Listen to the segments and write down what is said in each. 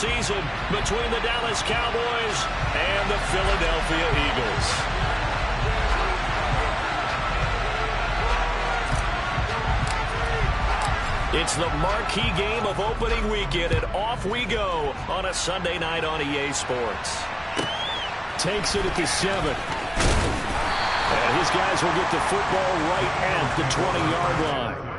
season between the Dallas Cowboys and the Philadelphia Eagles. It's the marquee game of opening weekend, and off we go on a Sunday night on EA Sports. Takes it at the 7. And his guys will get the football right at the 20-yard line.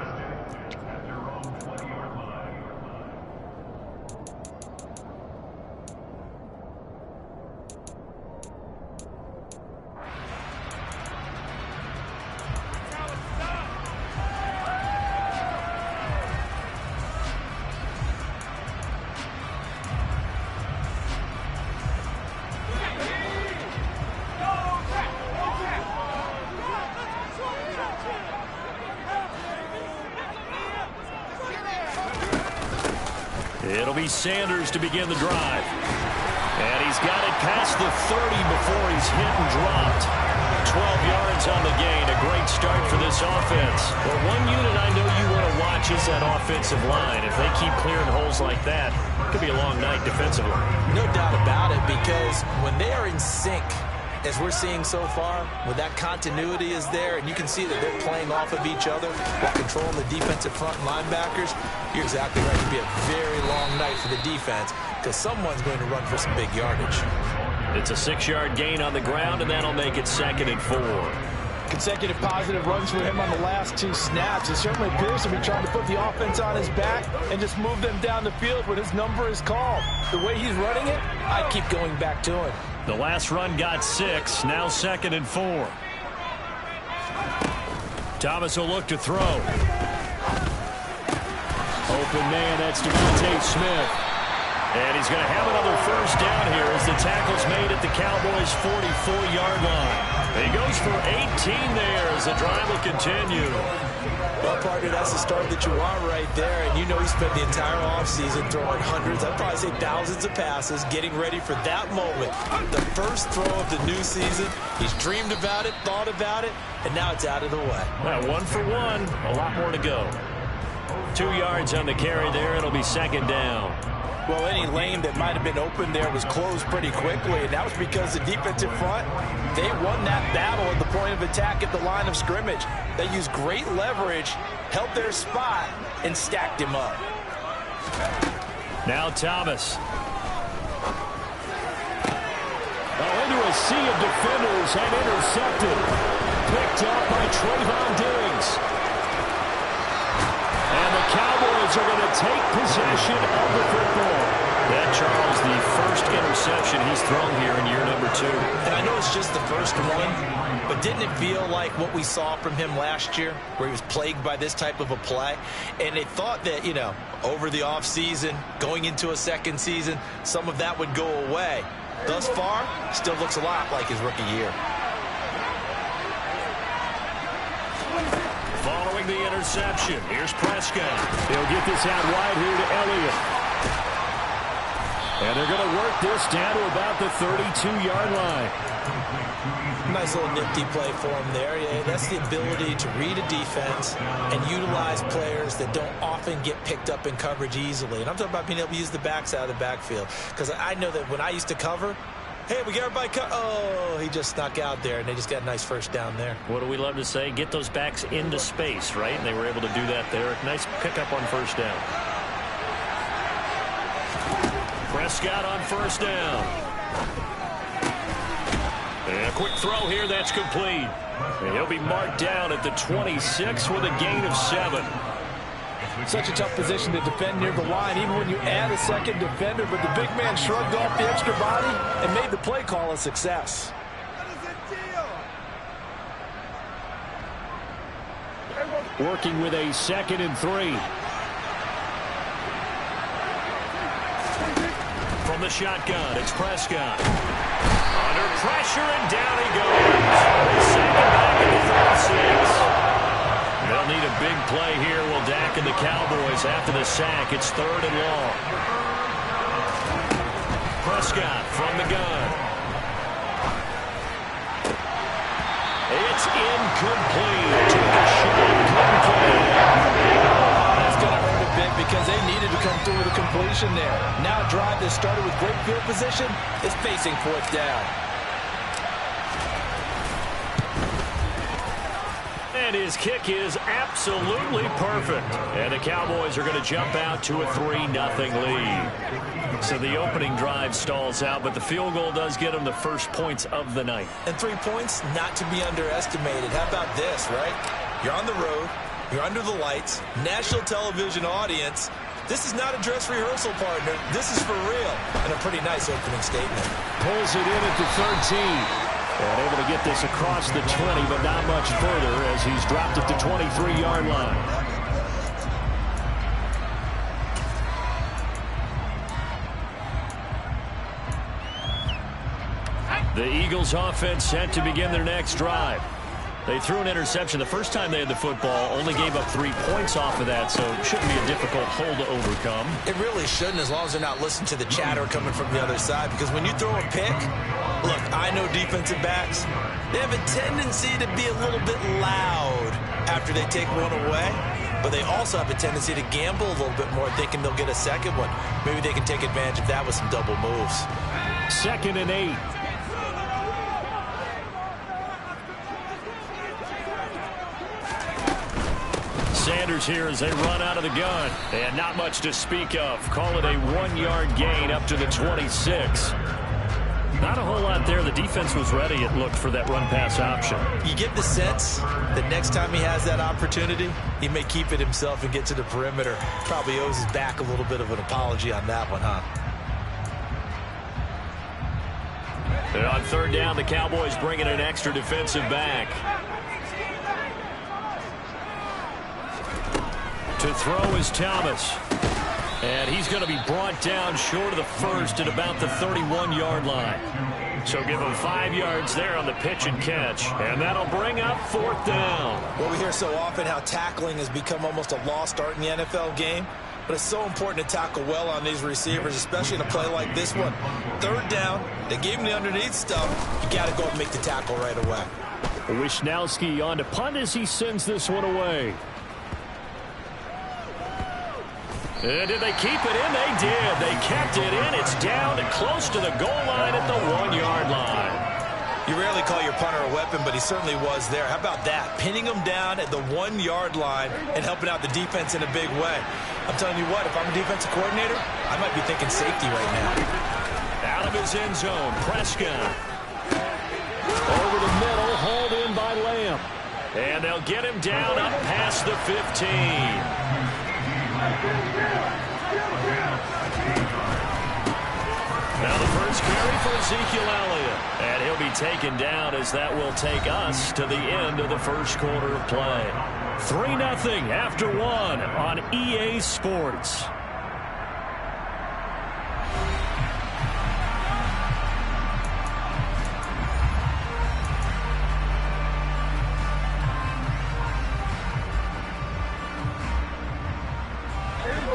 It'll be Sanders to begin the drive. And he's got it past the 30 before he's hit and dropped. 12 yards on the gain. A great start for this offense. Well, one unit I know you want to watch is that offensive line. If they keep clearing holes like that, it could be a long night defensively. No doubt about it, because when they are in sync, as we're seeing so far, when that continuity is there, and you can see that they're playing off of each other while controlling the defensive front linebackers, you're exactly right. It'll be a very long night for the defense because someone's going to run for some big yardage. It's a 6-yard gain on the ground, and that'll make it 2nd and 4. Consecutive positive runs for him on the last 2 snaps. It certainly appears to be trying to put the offense on his back and just move them down the field when his number is called. The way he's running it, I keep going back to him. The last run got 6, now 2nd and 4. Thomas will look to throw. Open man, that's Devontae Smith. And he's going to have another first down here as the tackle's made at the Cowboys' 44-yard line. He goes for 18 there as the drive will continue. Well, partner, that's the start that you want right there. And you know he spent the entire offseason throwing hundreds, I'd probably say thousands of passes, getting ready for that moment. The first throw of the new season. He's dreamed about it, thought about it, and now it's out of the way. Well, 1 for 1, a lot more to go. 2 yards on the carry there. It'll be 2nd down. Well, any lane that might have been open there was closed pretty quickly, and that was because the defensive front, they won that battle at the point of attack at the line of scrimmage. They used great leverage, held their spot, and stacked him up. Now Thomas. Into a sea of defenders and intercepted. Picked up by Trayvon Diggs. And the Cowboys are going to take possession of the football. That, Charles, the first interception he's thrown here in year number 2. And I know it's just the first one, but didn't it feel like what we saw from him last year, where he was plagued by this type of a play? And they thought that, you know, over the offseason, going into a second season, some of that would go away. Thus far, still looks a lot like his rookie year. Following the interception, here's Prescott. He'll get this out wide here to Elliott. And they're going to work this down to about the 32-yard line. Nice little nifty play for him there. Yeah, that's the ability to read a defense and utilize players that don't often get picked up in coverage easily. And I'm talking about being able to use the backs out of the backfield. Because I know that when I used to cover, hey, we got everybody oh, he just snuck out there, and they just got a nice first down there. What do we love to say? Get those backs into space, right? And they were able to do that there. Nice pickup on first down. Prescott on first down. And a quick throw here, that's complete. And he'll be marked down at the 26 with a gain of 7. Such a tough position to defend near the line, even when you add a second defender, but the big man shrugged off the extra body and made the play call a success. Working with a 2nd and 3. From the shotgun, it's Prescott. Under pressure, and down he goes. Second back at the 36. They'll need a big play here. Will Dak and the Cowboys after the sack. It's 3rd and long. Prescott from the gun. It's incomplete. Took a shot, couldn't play. That's going to hurt a bit because they needed to come through with a completion there. Now a drive that started with great field position is facing fourth down. And his kick is absolutely perfect. And the Cowboys are going to jump out to a 3-0 lead. So the opening drive stalls out, but the field goal does get them the first points of the night. And 3 points, not to be underestimated. How about this, right? You're on the road. You're under the lights. National television audience. This is not a dress rehearsal, partner. This is for real. And a pretty nice opening statement. Pulls it in at the 13. And able to get this across the 20, but not much further as he's dropped at the 23-yard line. The Eagles offense set to begin their next drive. They threw an interception the first time they had the football, only gave up 3 points off of that, so it shouldn't be a difficult hole to overcome. It really shouldn't, as long as they're not listening to the chatter coming from the other side, because when you throw a pick, look, I know defensive backs, they have a tendency to be a little bit loud after they take one away, but they also have a tendency to gamble a little bit more, thinking they'll get a second one. Maybe they can take advantage of that with some double moves. 2nd and 8. Sanders here as they run out of the gun. And not much to speak of. Call it a 1-yard gain up to the 26. Not a whole lot there. The defense was ready, it looked, for that run-pass option. You get the sense that next time he has that opportunity, he may keep it himself and get to the perimeter. Probably owes his back a little bit of an apology on that one, huh? And on 3rd down, the Cowboys bring in an extra defensive back. To throw is Thomas. And he's going to be brought down short of the first at about the 31-yard line. So give him 5 yards there on the pitch and catch. And that'll bring up 4th down. Well, we hear so often how tackling has become almost a lost art in the NFL game. But it's so important to tackle well on these receivers, especially in a play like this one. 3rd down, they gave him the underneath stuff. You got to go and make the tackle right away. Wishnowski on to punt as he sends this one away. And did they keep it in? They did. They kept it in. It's down and close to the goal line at the 1-yard line. You rarely call your punter a weapon, but he certainly was there. How about that? Pinning him down at the 1-yard line and helping out the defense in a big way. I'm telling you what, if I'm a defensive coordinator, I might be thinking safety right now. Out of his end zone, Prescott. Over the middle, hauled in by Lamb. And they'll get him down up past the 15. Now the first carry for Ezekiel Elliott. And he'll be taken down as that will take us to the end of the first quarter of play. 3-0 after 1 on EA Sports.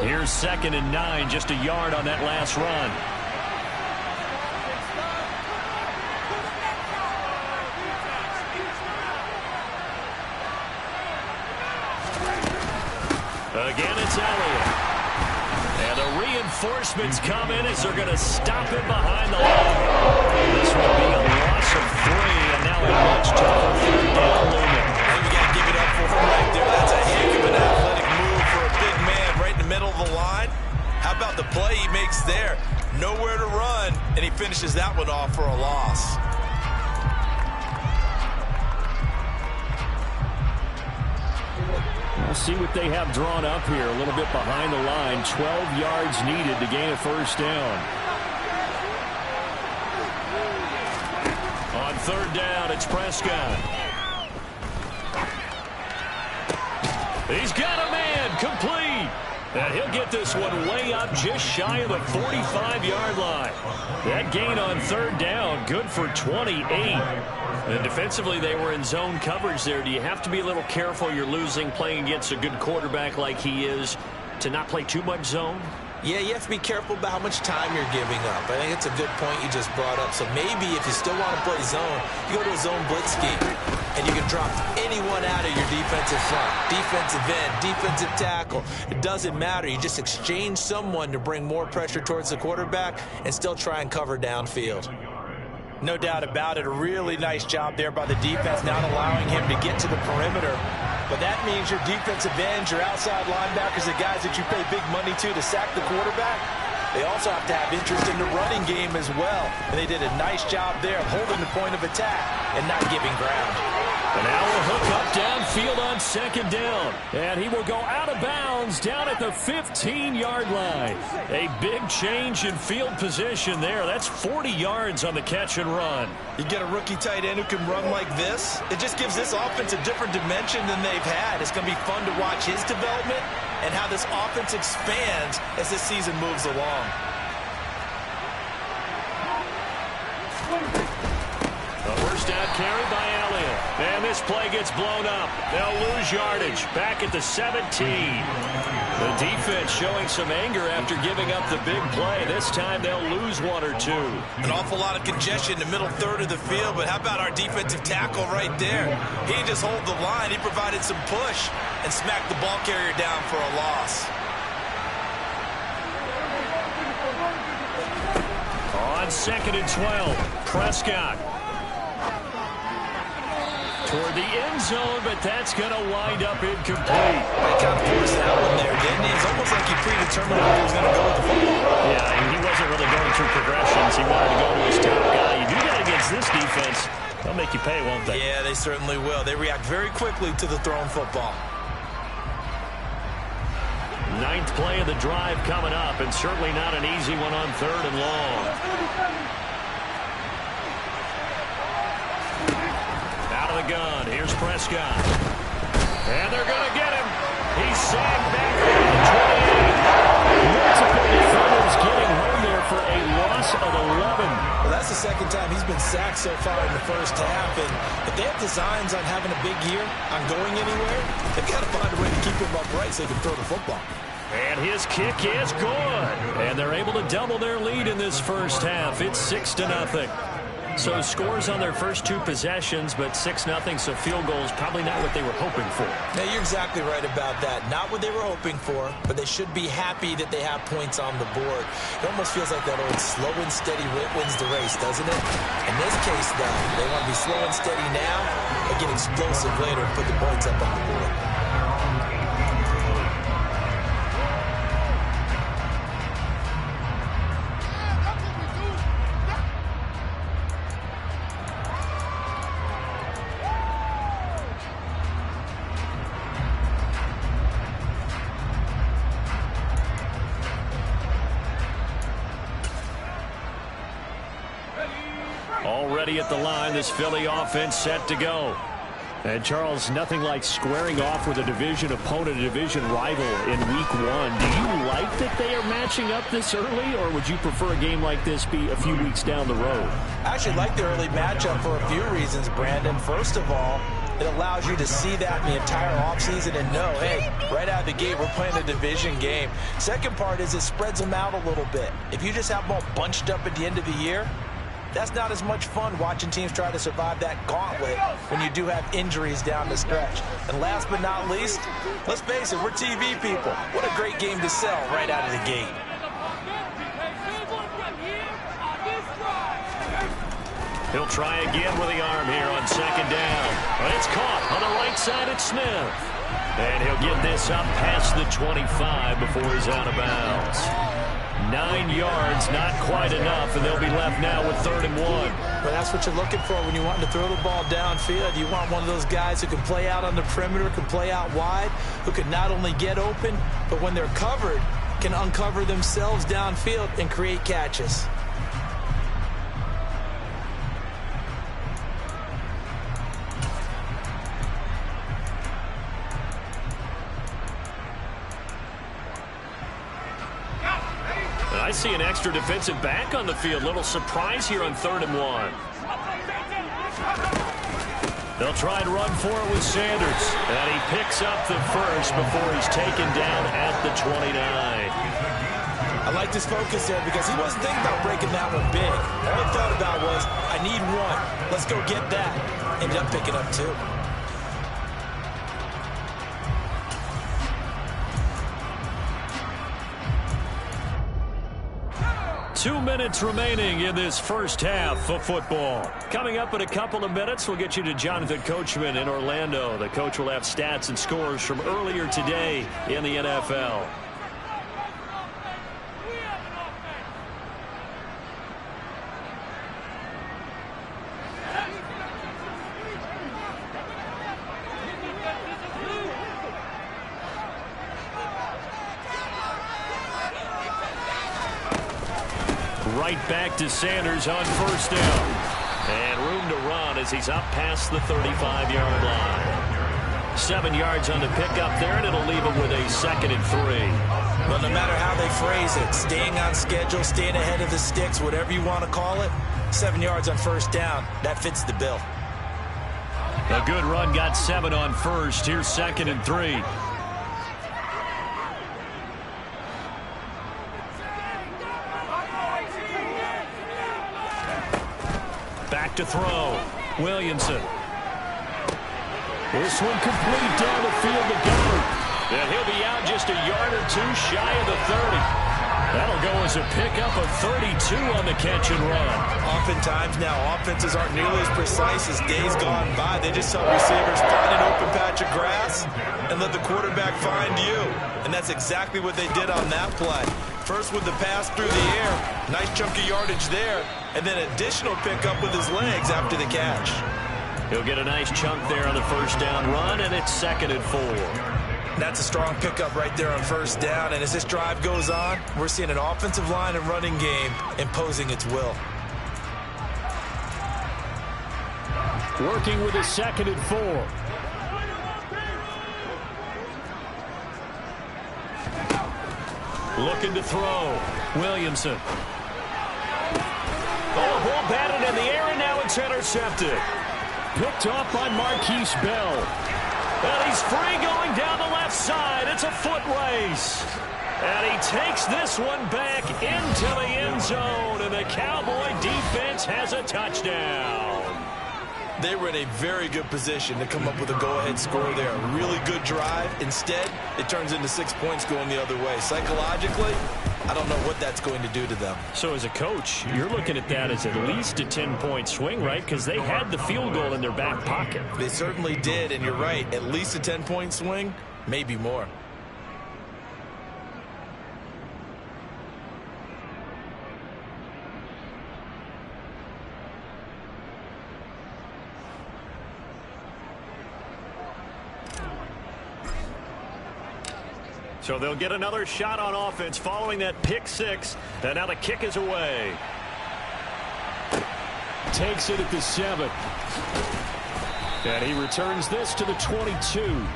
Here's 2nd and 9, just a yard on that last run. Again, it's Elliott. And the reinforcements come in as they're going to stop him behind the line. This will be a loss of 3, and now a much tougher 3rd down looming. And you got to give it up for him right there. That's a heck of an athletic move for a big man right in the middle of the line. How about the play he makes there? Nowhere to run, and he finishes that one off for a loss. We'll see what they have drawn up here. A little bit behind the line. 12 yards needed to gain a 1st down. On 3rd down, it's Prescott. He's got a man, complete. And he'll get this one way up just shy of the 45-yard line. That gain on 3rd down, good for 28. And defensively, they were in zone coverage there. Do you have to be a little careful? You're losing, playing against a good quarterback like he is, to not play too much zone? Yeah, you have to be careful about how much time you're giving up. I think it's a good point you just brought up. So maybe if you still want to play zone, you go to a zone blitz scheme, and you can drop anyone out of your defensive front, defensive end, defensive tackle. It doesn't matter. You just exchange someone to bring more pressure towards the quarterback and still try and cover downfield. No doubt about it. A really nice job there by the defense, not allowing him to get to the perimeter. But that means your defensive ends, your outside linebackers, the guys that you pay big money to sack the quarterback, they also have to have interest in the running game as well. And they did a nice job there of holding the point of attack and not giving ground. And now a hook up downfield on second down. And he will go out of bounds down at the 15-yard line. A big change in field position there. That's 40 yards on the catch and run. You get a rookie tight end who can run like this, it just gives this offense a different dimension than they've had. It's going to be fun to watch his development and how this offense expands as this season moves along. A first down carry by Elliott. And this play gets blown up. They'll lose yardage. Back at the 17. The defense showing some anger after giving up the big play. This time they'll lose one or two. An awful lot of congestion in the middle third of the field, but how about our defensive tackle right there? He didn't just hold the line. He provided some push and smacked the ball carrier down for a loss. On 2nd and 12, Prescott toward the end zone, but that's going to wind up incomplete. They kind of forced that one there, didn't he? It's almost like he predetermined where he was going to go with the football. Yeah, and he wasn't really going through progressions. He wanted to go to his top guy. You do that against this defense, they'll make you pay, won't they? Yeah, they certainly will. They react very quickly to the thrown football. 9th play of the drive coming up, and certainly not an easy one on 3rd and long. Out of the gun, here's Prescott. And they're going to get him. He's sagged back down to 28. Multiple defenders getting home there for a loss of 11. Well, that's the second time he's been sacked so far in the first half. And if they have designs on having a big year, on going anywhere, they've got to find a way to keep him upright so they can throw the football. And his kick is good. And they're able to double their lead in this first half. It's 6-0. So scores on their first 2 possessions, but 6-0, so field goals probably not what they were hoping for. Now, you're exactly right about that. Not what they were hoping for, but they should be happy that they have points on the board. It almost feels like that old slow and steady wins the race, doesn't it? In this case, though, they want to be slow and steady now and get explosive later and put the points up on the board. Already at the line, this Philly offense set to go. And, Charles, nothing like squaring off with a division opponent, a division rival in week 1. Do you like that they are matching up this early, or would you prefer a game like this be a few weeks down the road? I actually like the early matchup for a few reasons, Brandon. First of all, it allows you to see that in the entire offseason and know, hey, right out of the gate, we're playing a division game. Second part is it spreads them out a little bit. If you just have them all bunched up at the end of the year, that's not as much fun watching teams try to survive that gauntlet when you do have injuries down the stretch. And last but not least, let's face it, we're TV people. What a great game to sell right out of the gate. He'll try again with the arm here on 2nd down. But it's caught on the right side at Smith. And he'll get this up past the 25 before he's out of bounds. 9 yards, not quite enough, and they'll be left now with 3rd and 1. But that's what you're looking for when you want to throw the ball downfield. You want one of those guys who can play out on the perimeter, can play out wide, who can not only get open, but when they're covered, can uncover themselves downfield and create catches. I see an extra defensive back on the field. Little surprise here on 3rd and 1. They'll try and run for it with Sanders. And he picks up the first before he's taken down at the 29. I liked his focus there because he wasn't thinking about breaking that one big. All he thought about was, I need one. Let's go get that. Ended up picking up two. Two minutes remaining in this first half of football. Coming up in a couple of minutes, we'll get you to Jonathan Coachman in Orlando. The coach will have stats and scores from earlier today in the NFL. Right back to Sanders on first down. And room to run as he's up past the 35-yard line. 7 yards on the pickup there, and it'll leave him with a 2nd and 3. Well, no matter how they phrase it, staying on schedule, staying ahead of the sticks, whatever you want to call it, 7 yards on first down, that fits the bill. A good run got 7 on first. Here's 2nd and 3. Back to throw. Williamson. This one complete down the field to Gilbert. And he'll be out just a yard or two shy of the 30. That'll go as a pickup of 32 on the catch and run. Oftentimes now, offenses aren't nearly as precise as days gone by. They just help receivers find an open patch of grass and let the quarterback find you. And that's exactly what they did on that play. First with the pass through the air, nice chunk of yardage there, and then additional pickup with his legs after the catch. He'll get a nice chunk there on the first down run, and it's 2nd and 4. That's a strong pickup right there on first down, and as this drive goes on, we're seeing an offensive line and running game imposing its will. Working with a 2nd and 4. Looking to throw. Williamson. Oh, ball batted in the air, and now it's intercepted. Picked off by Marquise Bell. And he's free going down the left side. It's a foot race. And he takes this one back into the end zone, and the Cowboy defense has a touchdown. They were in a very good position to come up with a go-ahead score there. A really good drive. Instead, it turns into 6 points going the other way. Psychologically, I don't know what that's going to do to them. So as a coach, you're looking at that as at least a 10-point swing, right? Because they had the field goal in their back pocket. They certainly did, and you're right. At least a 10-point swing, maybe more. So they'll get another shot on offense following that pick six. And now the kick is away. Takes it at the 7. And he returns this to the 22.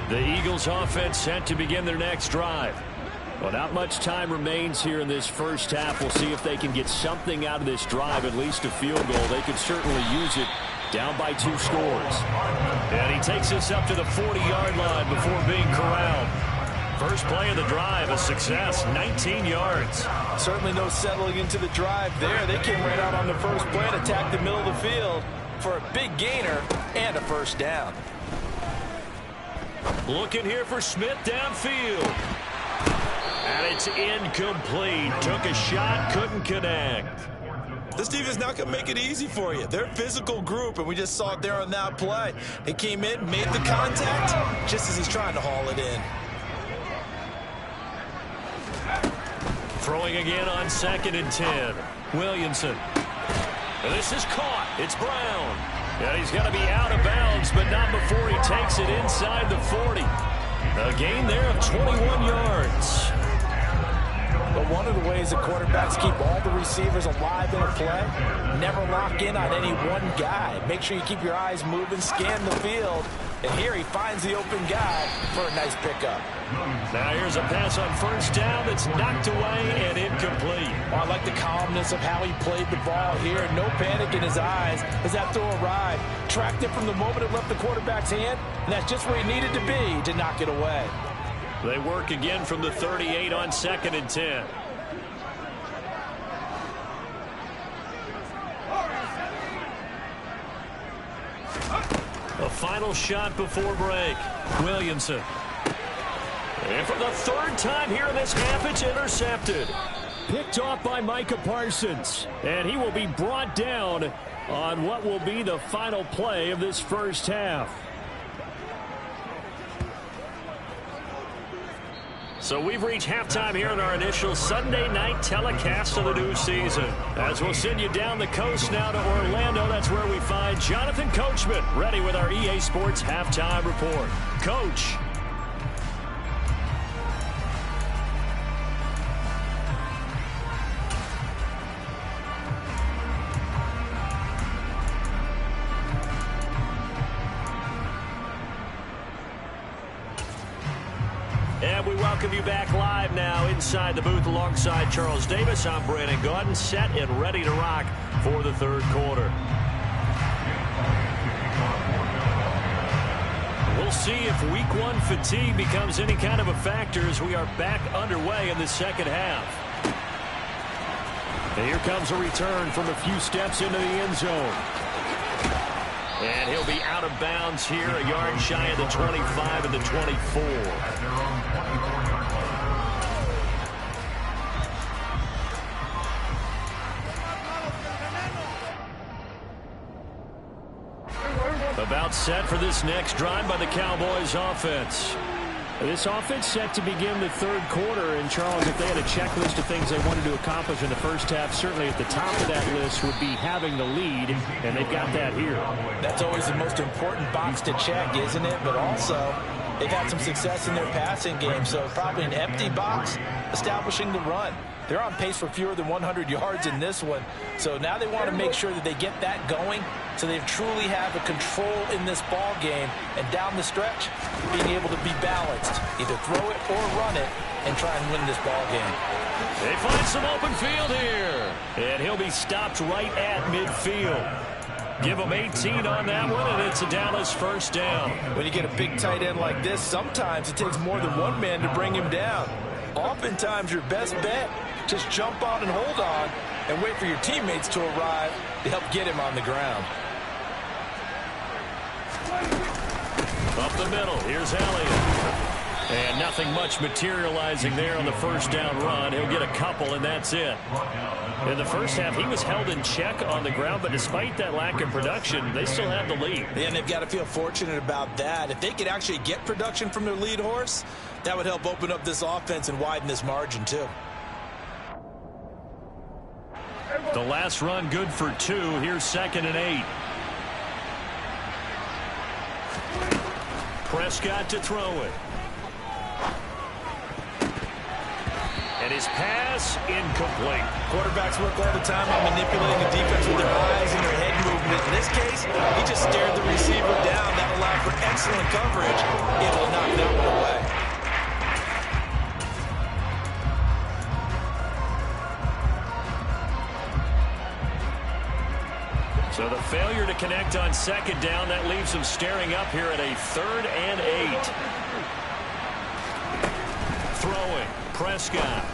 The Eagles offense set to begin their next drive. Well, not much time remains here in this first half. We'll see if they can get something out of this drive, at least a field goal. They could certainly use it down by 2 scores. And he takes us up to the 40-yard line before being corralled. First play of the drive, a success, 19 yards. Certainly no settling into the drive there. They came right out on the first play and attacked the middle of the field for a big gainer and a first down. Looking here for Smith downfield. And it's incomplete. Took a shot, couldn't connect. This defense not going to make it easy for you. They're a physical group, and we just saw it there on that play. They came in, made the contact, just as he's trying to haul it in. Throwing again on 2nd and 10. Williamson. And this is caught. It's Brown. And he's got to be out of bounds, but not before he takes it inside the 40. A gain there of 21 yards. But one of the ways the quarterbacks keep all the receivers alive in a play, never lock in on any one guy. Make sure you keep your eyes moving, scan the field. And here he finds the open guy for a nice pickup. Now here's a pass on first down that's knocked away and incomplete. I like the calmness of how he played the ball here. No panic in his eyes as that throw arrived. Tracked it from the moment it left the quarterback's hand, and that's just where he needed to be to knock it away. They work again from the 38 on 2nd and 10. A final shot before break. Williamson. And for the 3rd time here in this half, it's intercepted. Picked off by Micah Parsons. And he will be brought down on what will be the final play of this first half. So we've reached halftime here in our initial Sunday night telecast of the new season. As we'll send you down the coast now to Orlando, that's where we find Jonathan Coachman ready with our EA Sports halftime report. Coach. And we welcome you back live now inside the booth alongside Charles Davis. I'm Brandon Gaudin, set and ready to rock for the 3rd quarter. We'll see if week 1 fatigue becomes any kind of a factor as we are back underway in the 2nd half. And here comes a return from a few steps into the end zone. And he'll be out of bounds here, a yard shy of the 25 and the 24. About set for this next drive by the Cowboys offense. This offense set to begin the 3rd quarter, and Charles, if they had a checklist of things they wanted to accomplish in the first half, certainly at the top of that list would be having the lead, and they've got that here. That's always the most important box to check, isn't it? But also, they've had some success in their passing game, so probably an empty box establishing the run. They're on pace for fewer than 100 yards in this one, so now they want to make sure that they get that going so they truly have a control in this ball game, and down the stretch, being able to be balanced, either throw it or run it, and try and win this ball game. They find some open field here, and he'll be stopped right at midfield. Give him 18 on that one, and it's a Dallas first down. When you get a big tight end like this, sometimes it takes more than one man to bring him down. Oftentimes, your best bet, just jump on and hold on and wait for your teammates to arrive to help get him on the ground. Up the middle, here's Elliott. And nothing much materializing there on the first down run. He'll get a couple, and that's it. In the first half, he was held in check on the ground, but despite that lack of production, they still have the lead. And they've got to feel fortunate about that. If they could actually get production from their lead horse, that would help open up this offense and widen this margin, too. The last run good for 2. Here's 2nd and 8. Prescott to throw it. And his pass incomplete. Quarterbacks work all the time on manipulating the defense with their eyes and their head movement. In this case, he just stared the receiver down. That allowed for excellent coverage. Able to knock that one away. So the failure to connect on 2nd down, that leaves him staring up here at a 3rd and 8. Throwing, Prescott.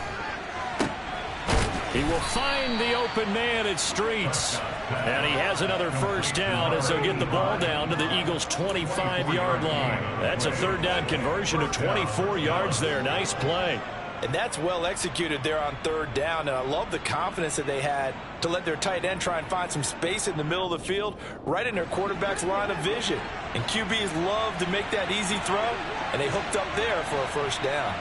He will find the open man at Streets. And he has another first down as they'll get the ball down to the Eagles' 25-yard line. That's a 3rd down conversion of 24 yards there. Nice play. And that's well executed there on 3rd down. And I love the confidence that they had to let their tight end try and find some space in the middle of the field, right in their quarterback's line of vision. And QBs love to make that easy throw, and they hooked up there for a first down.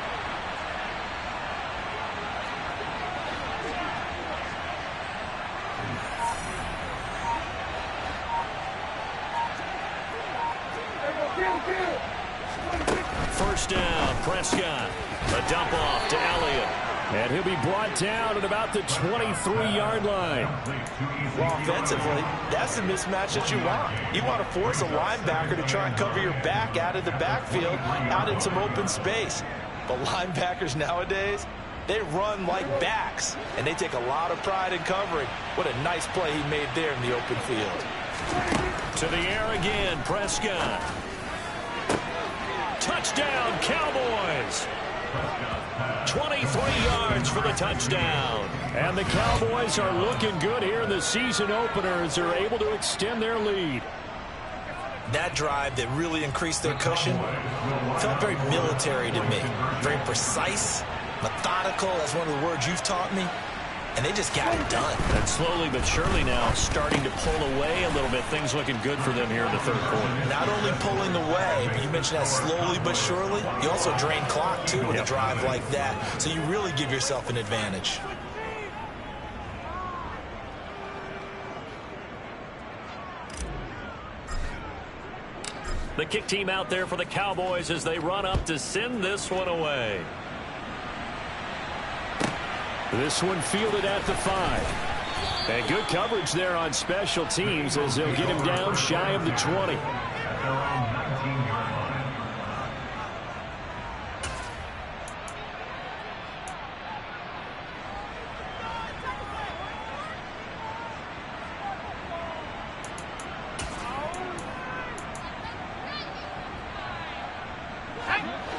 First down, Prescott. A dump off to Elliott. And he'll be brought down at about the 23-yard line. Well, offensively, that's the mismatch that you want. You want to force a linebacker to try and cover your back out of the backfield, out in some open space. But linebackers nowadays, they run like backs, and they take a lot of pride in covering. What a nice play he made there in the open field. To the air again, Prescott. Touchdown, Cowboys. 23 yards for the touchdown. And the Cowboys are looking good here in the season opener as they're able to extend their lead. That drive that really increased their cushion felt very military to me. Very precise, methodical, that's one of the words you've taught me. And they just got it done. And slowly but surely now starting to pull away a little bit. Things looking good for them here in the third quarter. Not only pulling away, but you mentioned that slowly but surely. You also drain clock, too, with a drive like that. So you really give yourself an advantage. The kick team out there for the Cowboys as they run up to send this one away. This one fielded at the 5. And good coverage there on special teams as they'll get him down shy of the 20.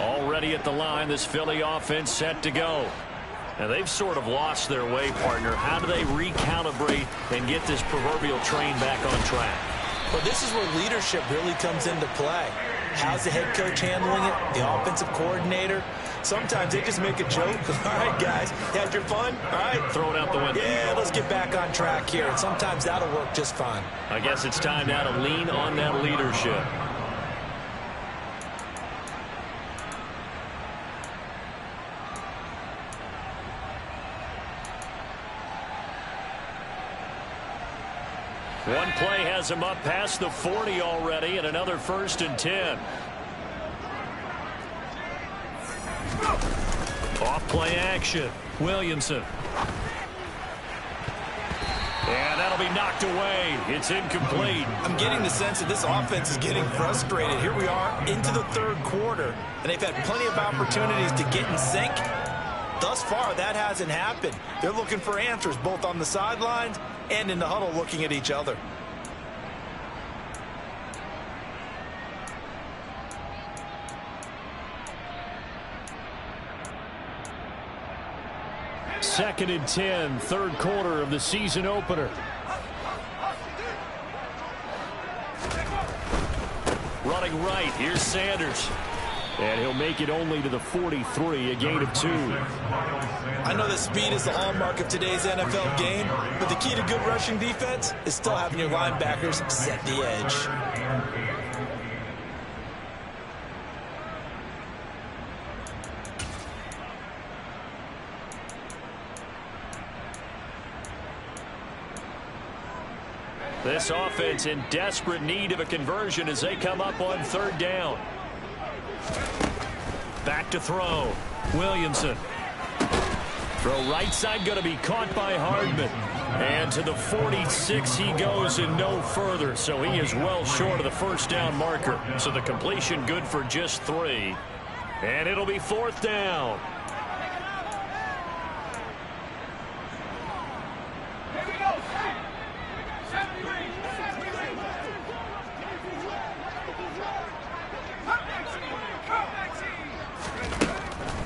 Already at the line, this Philly offense set to go. And they've sort of lost their way, partner. How do they recalibrate and get this proverbial train back on track? Well, this is where leadership really comes into play. How's the head coach handling it? The offensive coordinator? Sometimes they just make a joke. All right, guys, you had your fun? All right. Throw it out the window. Yeah, let's get back on track here. And sometimes that'll work just fine. I guess it's time now to lean on that leadership. One play has him up past the 40 already, and another 1st and 10. Off play action. Williamson. And that'll be knocked away. It's incomplete. I'm getting the sense that this offense is getting frustrated. Here we are into the third quarter, and they've had plenty of opportunities to get in sync. Thus far, that hasn't happened. They're looking for answers both on the sidelines and in the huddle looking at each other. Second and 10, third quarter of the season opener. Running right, here's Sanders. And he'll make it only to the 43, a gain of 2. I know that speed is the hallmark of today's NFL game, but the key to good rushing defense is still having your linebackers set the edge. This offense in desperate need of a conversion as they come up on 3rd down. Back to throw. Williamson. Throw right side going to be caught by Hardman. And to the 46 he goes and no further. So he is well short of the 1st down marker. So the completion good for just 3. And it'll be 4th down.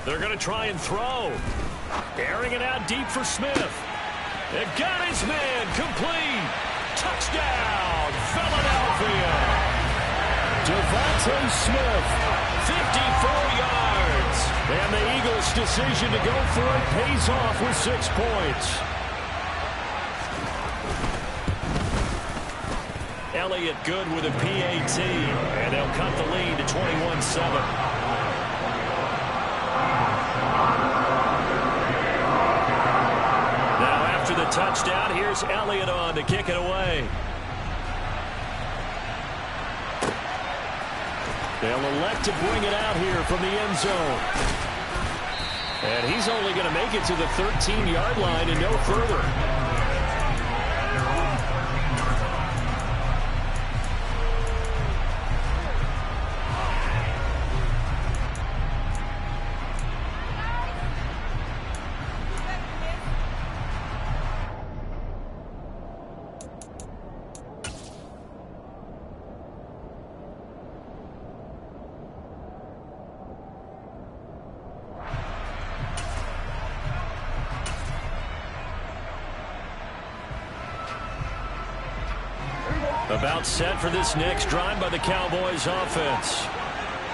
They're going to try and throw. Airing it out deep for Smith. They've got his man complete. Touchdown, Philadelphia. Devontae Smith. 54 yards. And the Eagles' decision to go for it pays off with 6 points. Elliott good with a PAT. And they'll cut the lead to 21-7. The touchdown. Here's Elliott on to kick it away. They'll elect to bring it out here from the end zone. And he's only going to make it to the 13-yard line and no further. About set for this next drive by the Cowboys offense.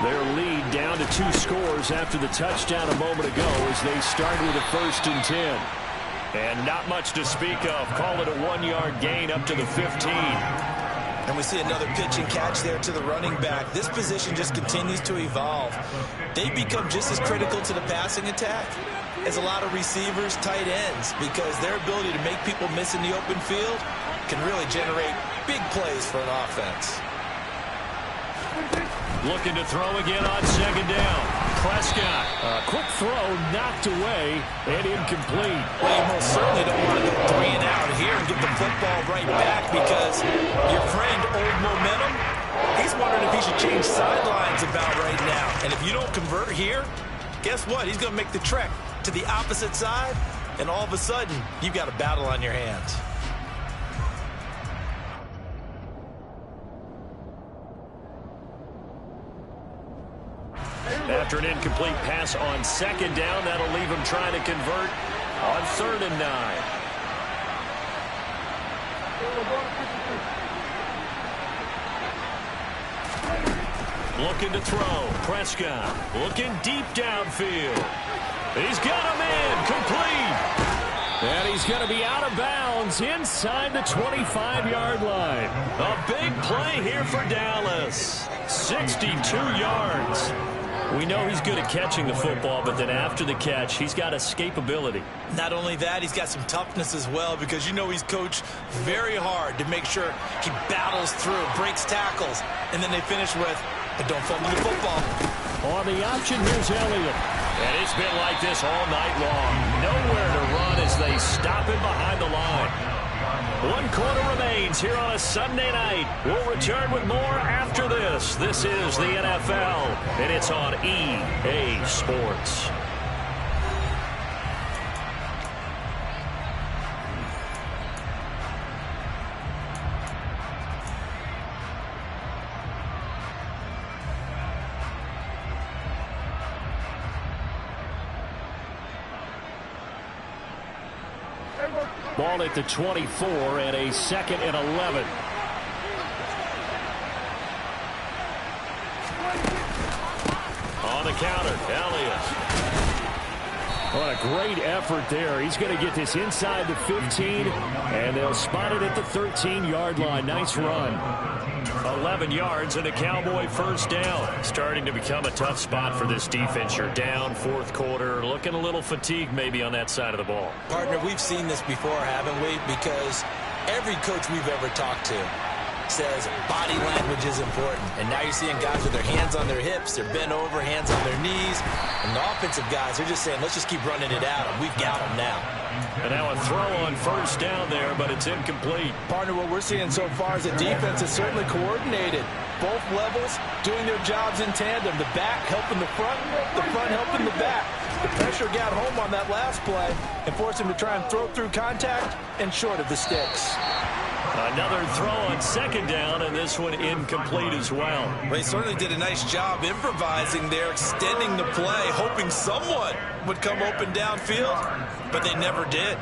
Their lead down to 2 scores after the touchdown a moment ago as they start with a 1st and 10. And not much to speak of. Call it a 1-yard gain up to the 15. And we see another pitch and catch there to the running back. This position just continues to evolve. They become just as critical to the passing attack as a lot of receivers, tight ends, because their ability to make people miss in the open field can really generate big plays for an offense. Looking to throw again on 2nd down. Prescott. A quick throw knocked away and incomplete. Well, you most certainly don't want to go 3 and out here and get the football right back because your friend, Old Momentum, he's wondering if he should change sidelines about right now. And if you don't convert here, guess what? He's going to make the trek to the opposite side, and all of a sudden, you've got a battle on your hands. After an incomplete pass on 2nd down, that'll leave him trying to convert on 3rd and 9. Looking to throw. Prescott looking deep downfield. He's got him in. Complete. And he's going to be out of bounds inside the 25-yard line. A big play here for Dallas. 62 yards. We know he's good at catching the football, but then after the catch, he's got escapability. Not only that, he's got some toughness as well, because you know he's coached very hard to make sure he battles through, breaks tackles, and then they finish with, but don't fumble the football. On the option, here's Elliott. And it's been like this all night long. Nowhere to run as they stop him behind the line. 1 quarter remains here on a Sunday night. We'll return with more after this. This is the NFL, and it's on EA Sports. Ball at the 24 and a 2nd and 11. On the counter, Elliott. What a great effort there. He's going to get this inside the 15, and they'll spot it at the 13-yard line. Nice run. 11 yards and a Cowboy 1st down. Starting to become a tough spot for this defense. You're down 4th quarter. Looking a little fatigued maybe on that side of the ball. Partner, we've seen this before, haven't we? Because every coach we've ever talked to says body language is important. And now you're seeing guys with their hands on their hips, they're bent over, hands on their knees. And the offensive guys, they're just saying, let's just keep running it at them. We've got them now. And now a throw on 1st down there, but it's incomplete. Partner, what we're seeing so far is the defense is certainly coordinated. Both levels doing their jobs in tandem. The back helping the front helping the back. The pressure got home on that last play and forced him to try and throw through contact and short of the sticks. Another throw on 2nd down, and this one incomplete as well. Well, he certainly did a nice job improvising there, extending the play, hoping someone would come open downfield, but they never did.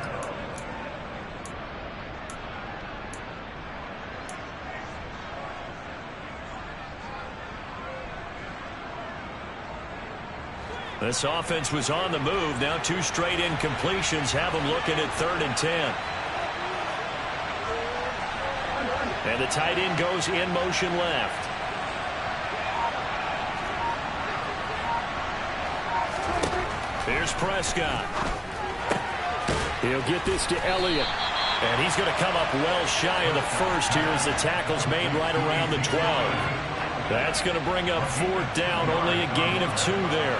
This offense was on the move. Now 2 straight incompletions have them looking at 3rd and 10. And the tight end goes in motion left. Here's Prescott. He'll get this to Elliott. And he's going to come up well shy of the 1st here as the tackle's made right around the 12. That's going to bring up 4th down. Only a gain of 2 there.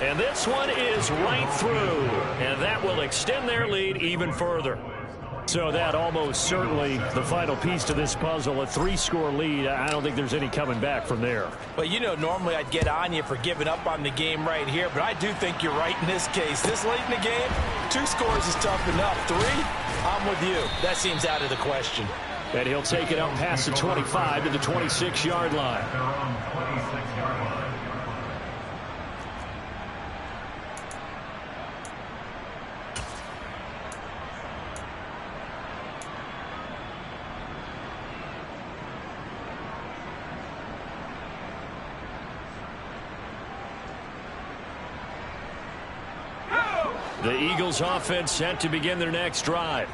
And this one is right through. And that will extend their lead even further. So that almost certainly the final piece to this puzzle, a 3-score lead. I don't think there's any coming back from there. Well, you know, normally I'd get on you for giving up on the game right here, but I do think you're right in this case. This late in the game, 2 scores is tough enough. 3, I'm with you. That seems out of the question. And he'll take it up past the 25 to the 26-yard line. The Eagles offense set to begin their next drive.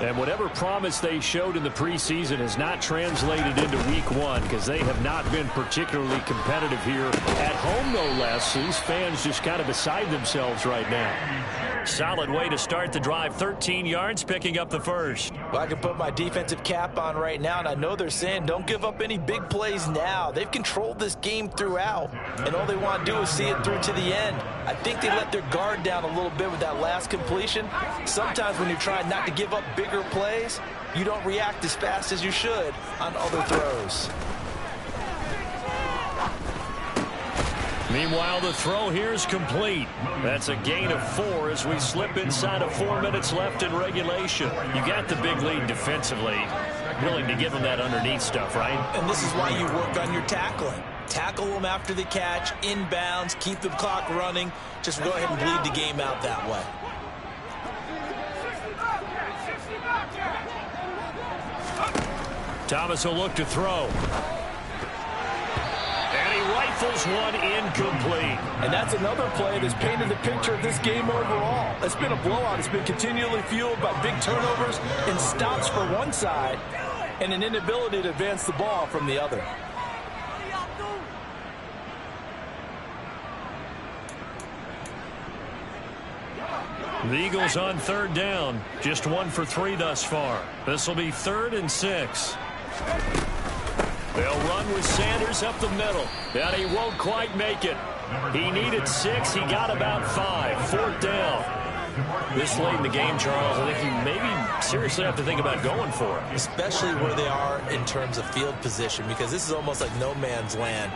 And whatever promise they showed in the preseason has not translated into week 1 because they have not been particularly competitive here at home, no less. These fans just kind of beside themselves right now. Solid way to start the drive. 13 yards, picking up the first. Well, I can put my defensive cap on right now, and I know they're saying don't give up any big plays now. They've controlled this game throughout, and all they want to do is see it through to the end. I think they let their guard down a little bit with that last completion. Sometimes when you're trying not to give up bigger plays, you don't react as fast as you should on other throws. Meanwhile, the throw here is complete. That's a gain of 4 as we slip inside of 4 minutes left in regulation. You got the big lead defensively. Willing to give them that underneath stuff, right? And this is why you work on your tackling. Tackle them after the catch, inbounds, keep the clock running. Just go ahead and bleed the game out that way. Thomas will look to throw. And he rifles one incomplete. And that's another play that's painted the picture of this game overall. It's been a blowout. It's been continually fueled by big turnovers and stops for one side and an inability to advance the ball from the other. The Eagles on 3rd down. Just 1 for 3 thus far. This will be 3rd and 6. They'll run with Sanders up the middle. And he won't quite make it. He needed 6. He got about 5. 4th down. This late in the game, Charles, I think you maybe seriously have to think about going for it. Especially where they are in terms of field position, because this is almost like no man's land.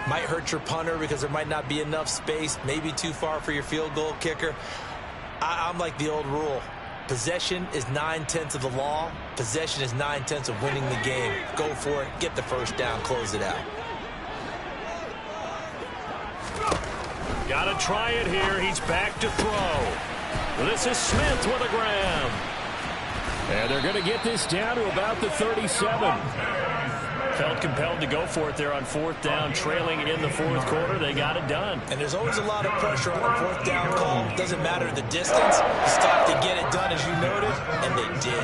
Might hurt your punter because there might not be enough space, maybe too far for your field goal kicker. I'm like the old rule. Possession is 9/10 of the law. Possession is 9/10 of winning the game. Go for it. Get the first down. Close it out. Got to try it here. He's back to throw. This is Smith with a grab. And they're going to get this down to about the 37. Felt compelled to go for it there on 4th down, trailing in the 4th quarter. They got it done. And there's always a lot of pressure on a 4th down call. Doesn't matter the distance. You stop to get it done, as you noted, and they did.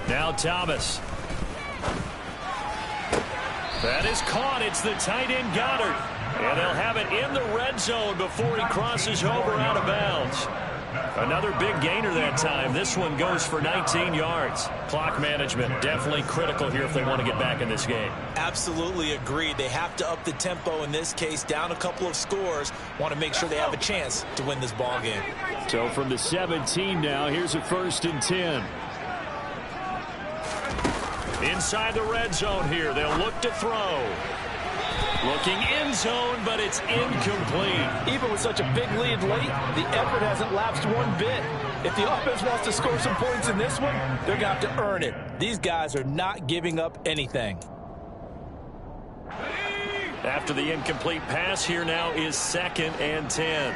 Now Thomas. That is caught. It's the tight end Goddard. And they'll have it in the red zone before he crosses over out of bounds. Another big gainer that time. This one goes for 19 yards. Clock management definitely critical here if they want to get back in this game. Absolutely agreed. They have to up the tempo in this case. Down a couple of scores. Want to make sure they have a chance to win this ball game. So from the 17 now, here's a 1st and 10. Inside the red zone here. They'll look to throw. Looking end zone, but it's incomplete. Even with such a big lead late, the effort hasn't lapsed one bit. If the offense wants to score some points in this one, they're going to have to earn it. These guys are not giving up anything. After the incomplete pass, here now is 2nd and 10.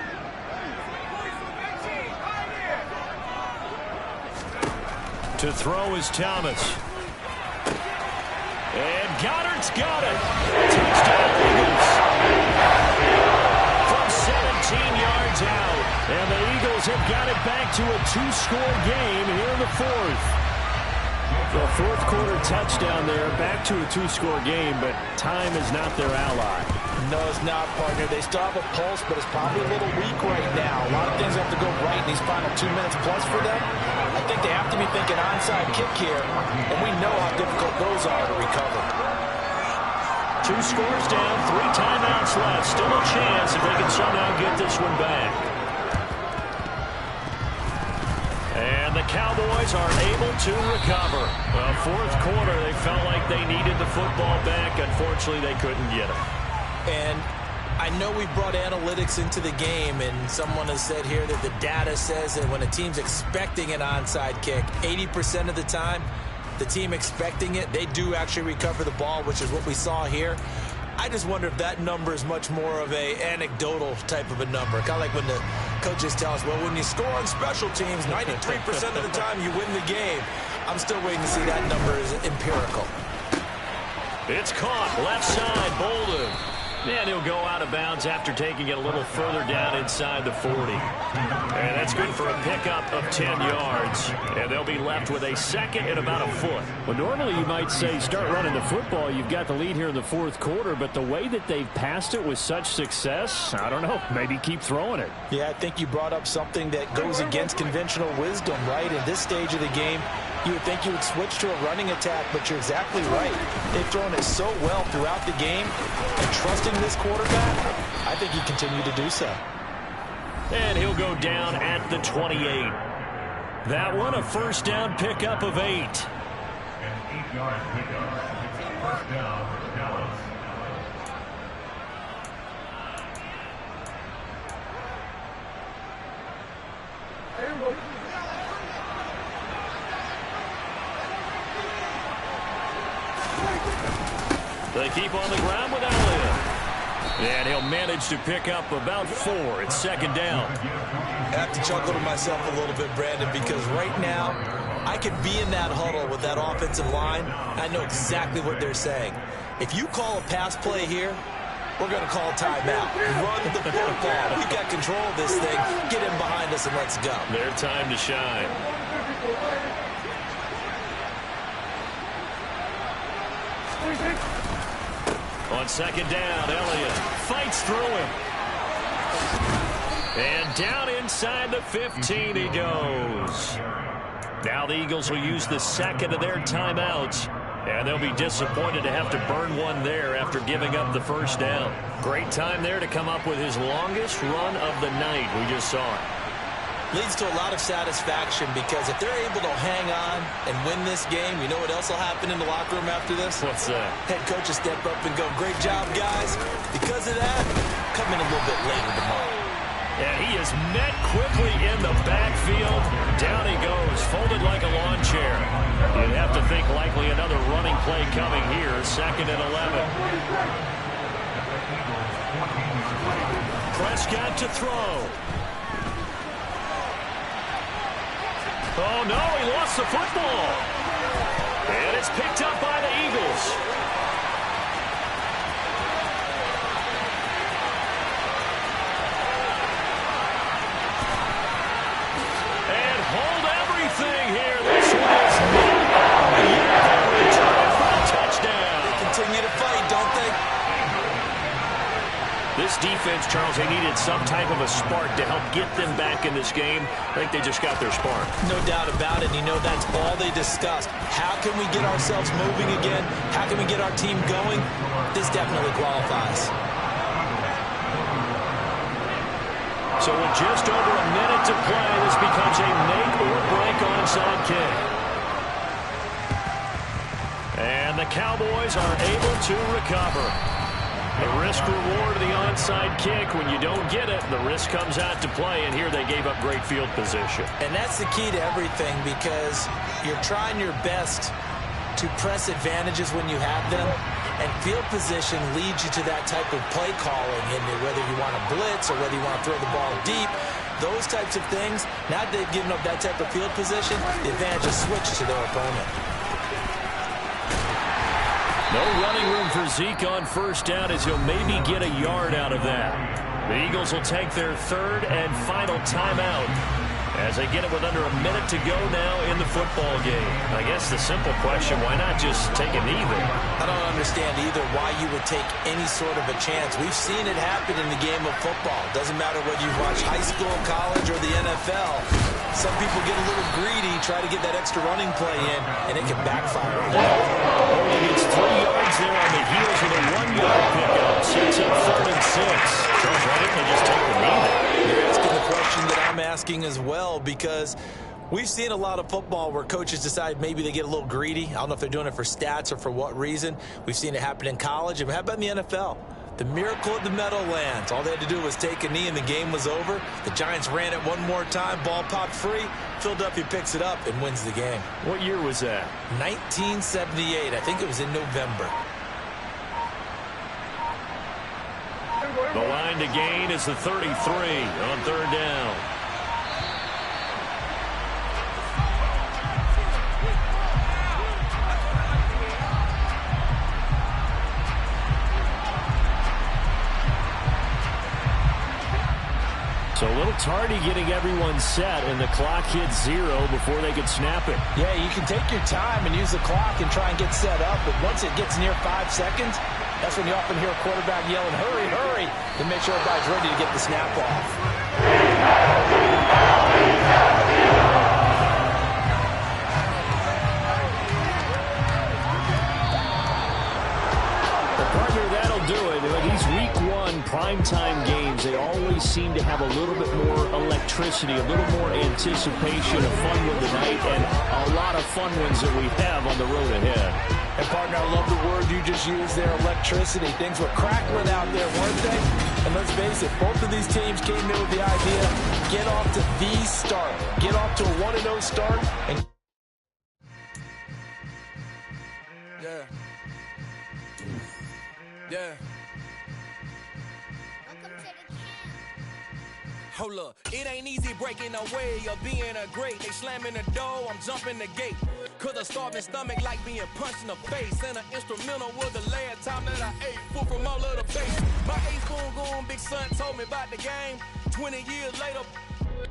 To throw is Thomas. And Goddard's got it. Touchdown, Eagles. From 17 yards out. And the Eagles have got it back to a 2-score game here in the 4th. The 4th quarter touchdown there, back to a 2-score game, but time is not their ally. No, it's not, partner. They still have a pulse, but it's probably a little weak right now. A lot of things have to go right in these final 2 minutes plus for them. I think they have to be thinking onside kick here, and we know how difficult those are to recover. 2 scores down, 3 timeouts left. Still a chance if they can somehow get this one back. And the Cowboys are able to recover. Well, fourth quarter, they felt like they needed the football back. Unfortunately, they couldn't get it. And I know we brought analytics into the game, and someone has said here that the data says that when a team's expecting an onside kick, 80% of the time, the team expecting it, they do actually recover the ball, which is what we saw here. I just wonder if that number is much more of a anecdotal type of a number. Kind of like when the coaches tell us, well, when you score on special teams, 93% of the time you win the game. I'm still waiting to see that number is empirical. It's caught, left side, Bolden. And he'll go out of bounds after taking it a little further down inside the 40. And that's good for a pickup of 10 yards. And they'll be left with a second and about a foot. Well, normally you might say start running the football. You've got the lead here in the fourth quarter. But the way that they've passed it with such success, I don't know, maybe keep throwing it. Yeah, I think you brought up something that goes against conventional wisdom, right? In this stage of the game, you would think you would switch to a running attack, but you're exactly right. They've thrown it so well throughout the game, and trusting this quarterback, I think he continued to do so. And he'll go down at the 28. That one, a first down pickup of 8. An 8-yard pickup. First down, Dallas. They keep on the ground with Elliott. And he'll manage to pick up about 4. It's second down. I have to chuckle to myself a little bit, Brandon, because right now I could be in that huddle with that offensive line. I know exactly what they're saying. If you call a pass play here, we're going to call timeout. Run the football. We've got control of this thing. Get him behind us and let's go. Their time to shine. On second down, Elliott fights through him. And down inside the 15 he goes. Now the Eagles will use the second of their timeouts. And they'll be disappointed to have to burn one there after giving up the first down. Great time there to come up with his longest run of the night. We just saw it. Leads to a lot of satisfaction because if they're able to hang on and win this game, you know what else will happen in the locker room after this? What's that? Head coach will step up and go, great job, guys. Because of that, come in a little bit later tomorrow. And he is met quickly in the backfield. Down he goes, folded like a lawn chair. You'd have to think likely another running play coming here. Second and 11. Prescott to throw. Oh, no, he lost the football. And it's picked up by the Eagles. And hold everything here. This one is return for a touchdown. They continue to fight, don't they? This defense, Charles, they needed some type of a spark to help get them back in this game. I think they just got their spark. No doubt about it. You know, that's all they discussed. How can we get ourselves moving again? How can we get our team going? This definitely qualifies. So with just over a minute to play, this becomes a make-or-break onside kick. And the Cowboys are able to recover. The risk-reward of the onside kick, when you don't get it, the risk comes out to play, and here they gave up great field position. And that's the key to everything because you're trying your best to press advantages when you have them, and field position leads you to that type of play calling, and whether you want to blitz or whether you want to throw the ball deep, those types of things, now that they've given up that type of field position, the advantage is switched to their opponent. No running room for Zeke on first down as he'll maybe get a yard out of that. The Eagles will take their third and final timeout. As they get it with under a minute to go now in the football game. I guess the simple question, why not just take a knee there? I don't understand either why you would take any sort of a chance. We've seen it happen in the game of football. Doesn't matter whether you watch high school, college, or the NFL. Some people get a little greedy, try to get that extra running play in, and it can backfire on them. Only gets 3 yards there on the heels with a 1-yard pickup. Sets up 3rd and 6. Charles, why didn't they just take the knee there? You're asking the question that I'm asking as well, because we've seen a lot of football where coaches decide maybe they get a little greedy. I don't know if they're doing it for stats or for what reason. We've seen it happen in college. And how about in the NFL? The miracle at the Meadowlands. All they had to do was take a knee and the game was over. The Giants ran it one more time. Ball popped free. Philadelphia picks it up and wins the game. What year was that? 1978. I think it was in November. The line to gain is the 33 on 3rd down. So a little tardy getting everyone set, and the clock hits 0 before they could snap it. Yeah, you can take your time and use the clock and try and get set up, but once it gets near 5 seconds, that's when you often hear a quarterback yelling, hurry, hurry, to make sure everybody's ready to get the snap off. The partner, that'll do it. These week 1 primetime games, they always seem to have a little bit more electricity, a little more anticipation, a fun one tonight, and a lot of fun ones that we have on the road ahead. And, partner, I love the word you just used there, electricity. Things were crackling out there, weren't they? And let's face it, both of these teams came in with the idea, get off to the start. Get off to a 1-0 start. And yeah. Yeah. Hold up, it ain't easy breaking away or being a great. They slamming the door, I'm jumping the gate. Cause a starving stomach like being punched in the face. And an instrumental was the last time that I ate. Full from all of the base. My A-spoon going big son told me about the game. 20 years later,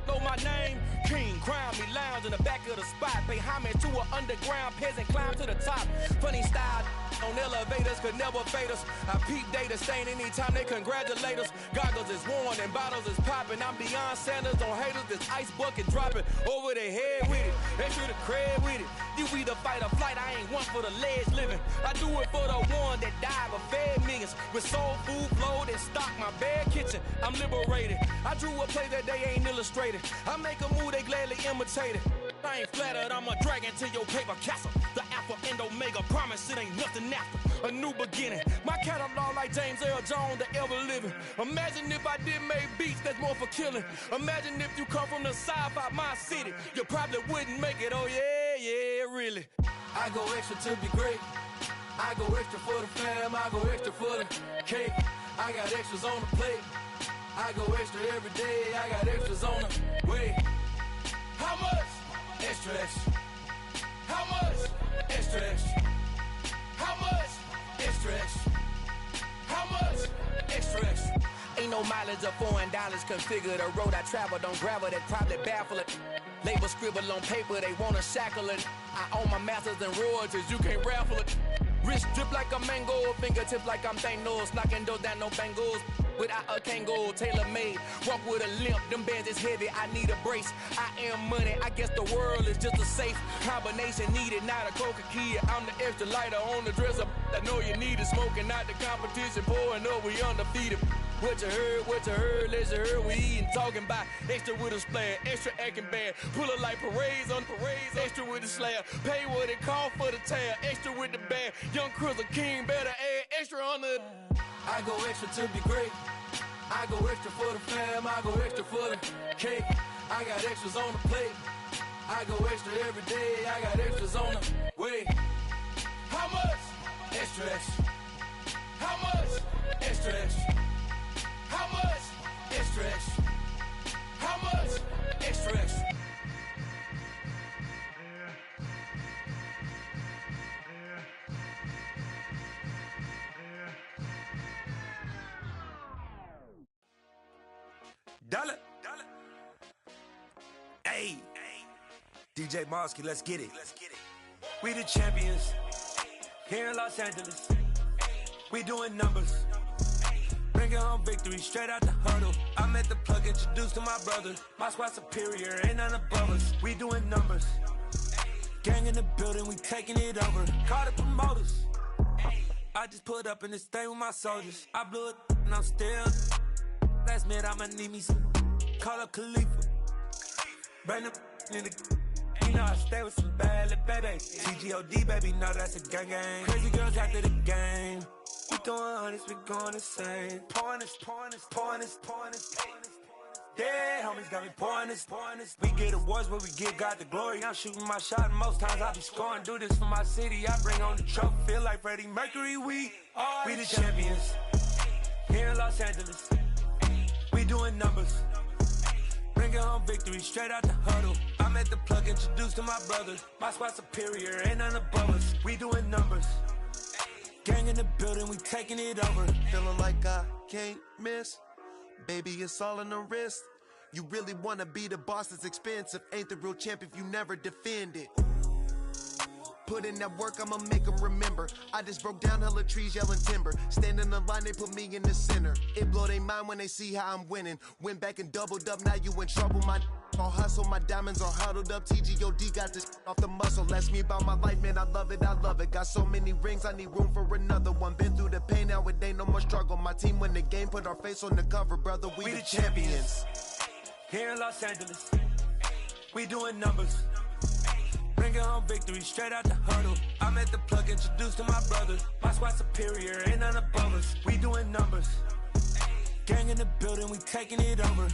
know my name. King, crown me, lounge in the back of the spot. Pay homage to an underground peasant, climb to the top. Funny style on elevators could never fade us. I peep data stain anytime they congratulate us. Goggles is worn and bottles is popping. I'm beyond Sanders on haters. This ice bucket dropping over their head with it. They should have cred with it. You either fight or flight. I ain't one for the ledge living. I do it for the one that died but fed millions. With soul food flowed and stocked my bare kitchen. I'm liberated. I drew a play that they ain't illustrated. I make a move they gladly imitate it. I ain't flattered, I'm a dragon to your paper castle. The Alpha and Omega promise it ain't nothing after. A new beginning. My catalog like James Earl Jones, the ever living. Imagine if I did make beats that's more for killing. Imagine if you come from the sci-fi, my city. You probably wouldn't make it, oh yeah, yeah, really. I go extra to be great. I go extra for the fam, I go extra for the cake. I got extras on the plate. I go extra every day, I got extras on the way. How much? Extra, extra. How much? Extra, extra. How much? Extra, extra. How much? Extra, extra. Ain't no mileage of $4 configure the road I travel. Don't gravel that probably baffle it. Label scribble on paper, they wanna shackle it. I own my masters and royalties, you can't raffle it. Wrist drip like a mango, fingertips like I'm Thanos. Knocking those down, no bangles. Without a Kango, tailor-made. Walk with a limp, them bands is heavy, I need a brace. I am money, I guess the world is just a safe combination needed, not a coca key. I'm the extra lighter on the dresser. I know you need it, smoking out the competition, pouring up, we undefeated. What you heard, let you heard, we eating, talking about extra with a splash, extra acting bad. Pull it like parades on parades, extra with the slab. Pay what it cost for the tab, extra with the bag. Young Cruiser King, better add extra on the. I go extra to be great. I go extra for the fam, I go extra for the cake. I got extras on the plate. I go extra every day, I got extras on the way. How much? Extra, extra. How much? Extra, extra. How much? Extra, extra. How much? Extra, extra. Dollar. Hey, DJ Mosky, let's get it. We the champions here in Los Angeles. We doing numbers. Bringing home victory straight out the huddle. I met the plug, introduced to my brother. My squad superior, ain't none above us. We doing numbers. Gang in the building, we taking it over. Call the promoters. I just put up in this thing with my soldiers. I blew it and I'm still. Last minute I'ma need me some. Call up Khalifa. Bring them in the. You know I stay with some bad little baby. TGOD baby, know that's a gang gang. Crazy girls after the game. We doing honest, we going insane. Pouring this. Yeah, homies got me pouring this. We get awards, but we give God the glory. I'm shooting my shot, and most times I be scoring. Do this for my city, I bring on the trophy. Feel like Freddie Mercury, we the champions here in Los Angeles. We doing numbers. Bringing home victory straight out the huddle. I met the plug, introduced to my brother. My squad superior, ain't none above us. We doing numbers. Gang in the building, we taking it over. Feeling like I can't miss. Baby, it's all in the wrist. You really wanna be the boss, it's expensive. Ain't the real champ if you never defend it. Put in that work, I'ma make them remember. I just broke down hella trees, yelling timber. Stand in the line, they put me in the center. It blow their mind when they see how I'm winning. Went back and doubled up, now you in trouble. My all hustle, my diamonds are huddled up. TGOD got this off the muscle. Ask me about my life, man, I love it. Got so many rings, I need room for another one. Been through the pain, now it ain't no more struggle. My team win the game, put our face on the cover, brother. We the champions here in Los Angeles. We doing numbers. Bringing home victory straight out the huddle. I met the plug, introduced to my brother. My squad superior, ain't none above us. We doing numbers. Gang in the building, we taking it over.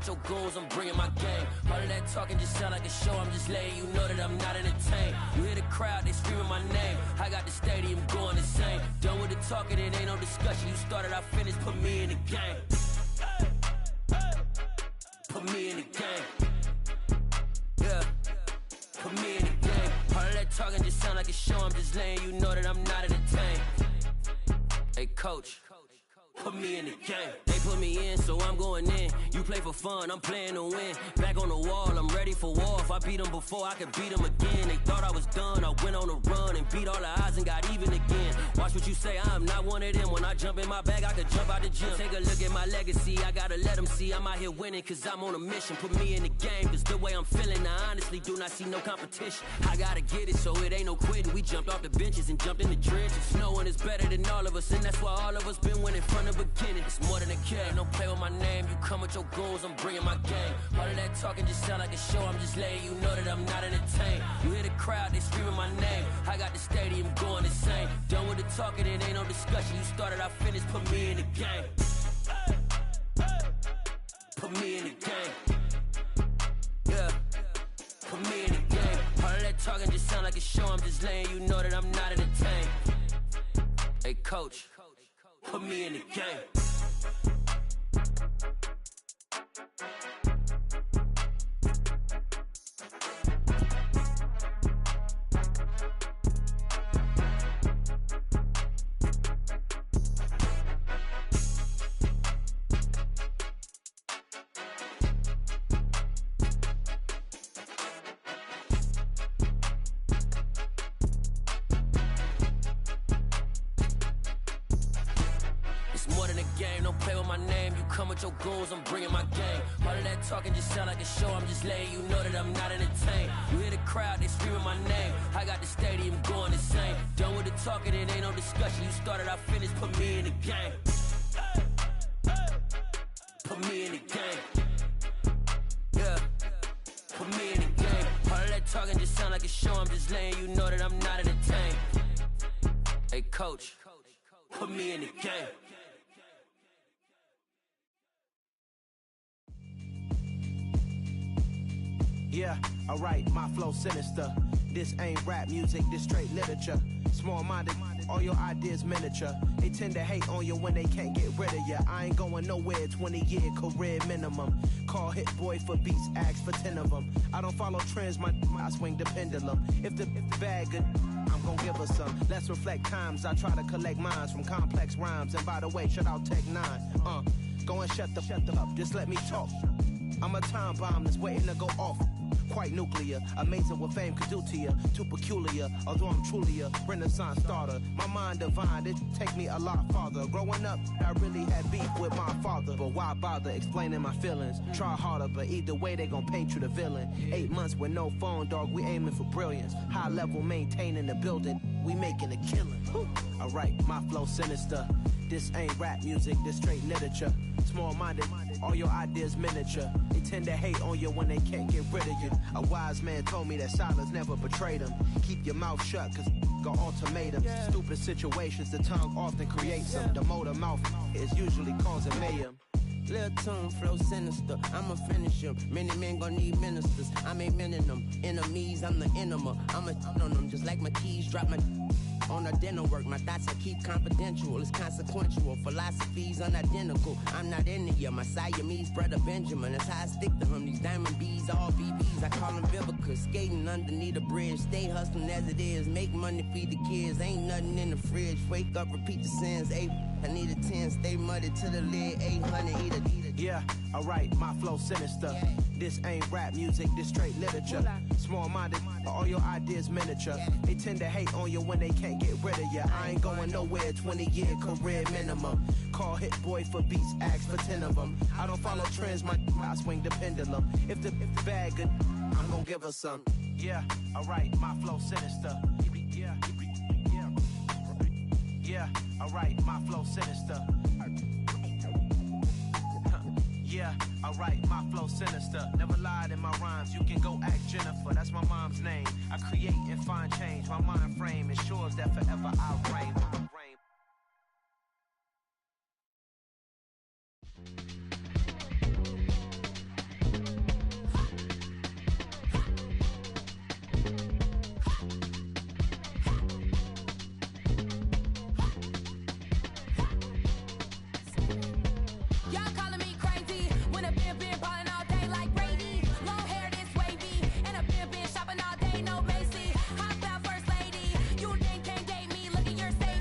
Your goals, I'm bringing my game. All of that talking just sound like a show. I'm just letting you know that I'm not entertained. You hear the crowd, they screaming my name. I got the stadium going insane. Done with the talking, it ain't no discussion. You started, I finished, put me in the game. Put me in the game. Yeah, put me in the game. All of that talking just sound like a show. I'm just letting you know that I'm not entertained. Hey, coach. Put me in the game. They put me in, so I'm going in. You play for fun, I'm playing to win. Back on the wall, I'm ready for war. If I beat them before, I could beat them again. They thought I was done, I went on a run and beat all the odds and got even again. Watch what you say, I'm not one of them. When I jump in my bag, I could jump out the gym. Take a look at my legacy, I gotta let them see I'm out here winning, cause I'm on a mission. Put me in the game, cause the way I'm feeling, I honestly do not see no competition. I gotta get it, so it ain't no quitting. We jumped off the benches and jumped in the trenches. No one is better than all of us, and that's why all of us been winning from the beginning. It's more than a game, don't play with my name. You come with your goons, I'm bringing my game. All of that talking just sound like a show. I'm just letting you know that I'm not entertained. You hear the crowd, they screaming my name. I got the stadium going insane. Done with the talking, it ain't no discussion. You started, I finished, put me in the game. Put me in the game. Yeah, put me in the game. All of that talking just sound like a show. I'm just letting you know that I'm not entertained. Hey, coach, put me in the game. the game, don't play with my name. You come with your goons, I'm bringing my game. All of that talking just sound like a show, I'm just letting you know that I'm not entertained. You hear the crowd, they screaming my name. I got the stadium going insane. Done with the talking, it ain't no discussion. You started, I finished, put me in the game. Put me in the game. Yeah, put me in the game. All of that talking just sound like a show, I'm just letting you know that I'm not entertained. Hey coach, put me in the game. Yeah, alright, my flow sinister. This ain't rap music, this straight literature. Small-minded, all your ideas miniature. They tend to hate on you when they can't get rid of you. I ain't going nowhere, 20-year career minimum. Call Hit Boy for beats, ask for 10 of them. I don't follow trends, I swing the pendulum. If the bag good, I'm gon' give her some. Let's reflect times, I try to collect minds from complex rhymes. And by the way, shout out Tech 9. Go and shut the up, just let me talk. I'm a time bomb that's waiting to go off. Quite nuclear, amazing what fame could do to you. Too peculiar, although I'm truly a renaissance starter. My mind divine, it take me a lot farther. Growing up, I really had beef with my father. But why bother explaining my feelings? Try harder, but either way they gon' paint you the villain. 8 months with no phone, dog, we aiming for brilliance. High level maintaining the building, we making a killing. Alright, my flow sinister. This ain't rap music, this straight literature. Small-minded, all your ideas miniature. They tend to hate on you when they can't get rid of you. A wise man told me that silence never betrayed him. Keep your mouth shut, cause got ultimatums. Stupid situations, the tongue often creates them. The motor mouth is usually causing mayhem. Lil' tune, flow sinister, I'ma finish him. Many men gon' need ministers, I'm a men in them. Enemies, I'm the enema. I'm on them, just like my keys, drop my on a dinner work. My thoughts I keep confidential, it's consequential. Philosophies unidentical, I'm not in it yet. My Siamese brother Benjamin, that's how I stick to him. These diamond bees, all BBs, I call them Vivica. Skating underneath a bridge, stay hustling as it is. Make money, feed the kids, ain't nothing in the fridge. Wake up, repeat the sins, I need a 10, stay muddy to the lid, 800, eat a. Yeah, alright, my flow sinister. This ain't rap music, this straight literature. Small-minded, all your ideas miniature. They tend to hate on you when they can't get rid of you. I ain't going nowhere, 20-year career minimum. Call Hit Boy for beats, ask for 10 of them. I don't follow trends, I swing the pendulum. If the bag good, I'm gon' give her some. Yeah, alright, my flow sinister. Yeah, alright, my flow sinister. Yeah, alright, my flow sinister. Never lied in my rhymes, you can go ask Jennifer. That's my mom's name. I create and find change. My mind frame ensures that forever I reign. Shopping all day, no Macy. Hop out first lady. You think can't date me? Look at your state.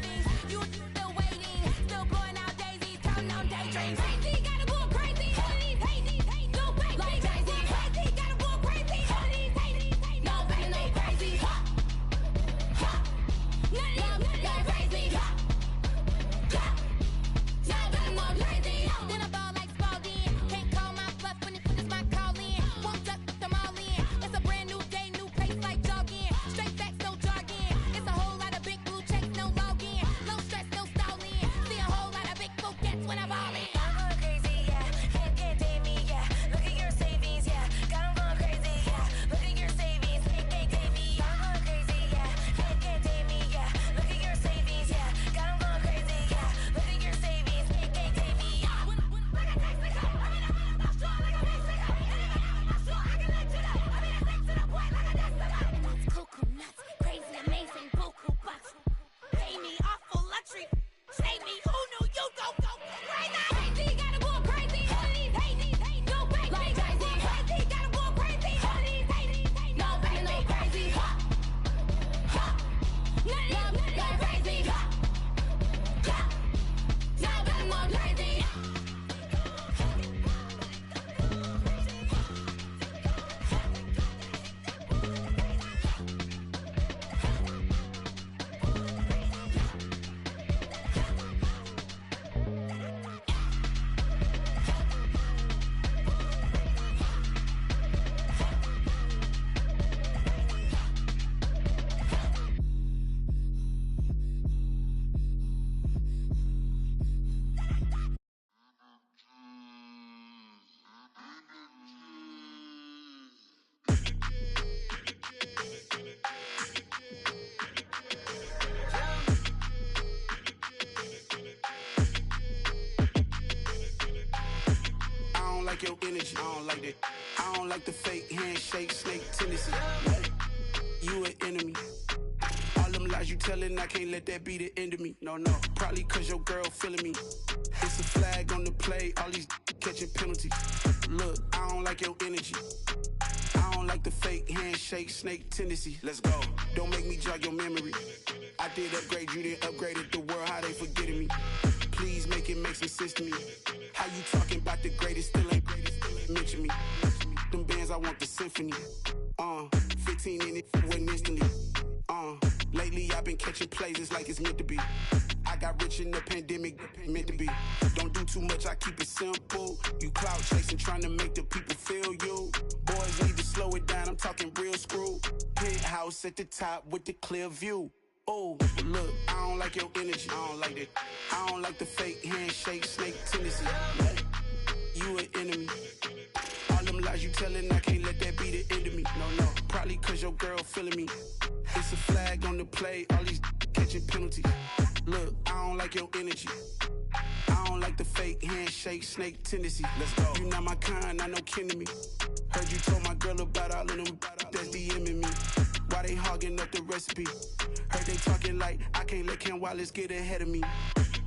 that. I don't like the fake handshake, snake tendency. You an enemy. All them lies you telling, I can't let that be the end of me. No, probably cause your girl feeling me. It's a flag on the play, all these catching penalties. Look, I don't like your energy. I don't like the fake handshake, snake tendency. Let's go. Don't make me jog your memory. I did upgrade you, then upgraded the world, how they forgetting me. Please make it make some sense to me. How you talking about the greatest, still ain't mention me. Them bands, I want the symphony. 15 in it, wasn't instantly. Lately I've been catching plays, it's like it's meant to be. I got rich in the pandemic, meant to be. Don't do too much, I keep it simple. You clout chasing, trying to make the people feel you. Boys need to slow it down, I'm talking real screw. Penthouse at the top with the clear view. Oh, look, I don't like your energy. I don't like that. I don't like the fake handshake, snake tendency. You an enemy. All them lies you telling, I can't let that be the end of me. No, probably cause your girl feeling me. It's a flag on the play, all these catching penalties. Look, I don't like your energy. I don't like the fake handshake, snake tendency. Let's go. You not my kind, I know kin to me. Heard you told my girl about all of them that's DMing me. Why they hogging up the recipe? Heard they talking like I can't let Ken Wallace get ahead of me.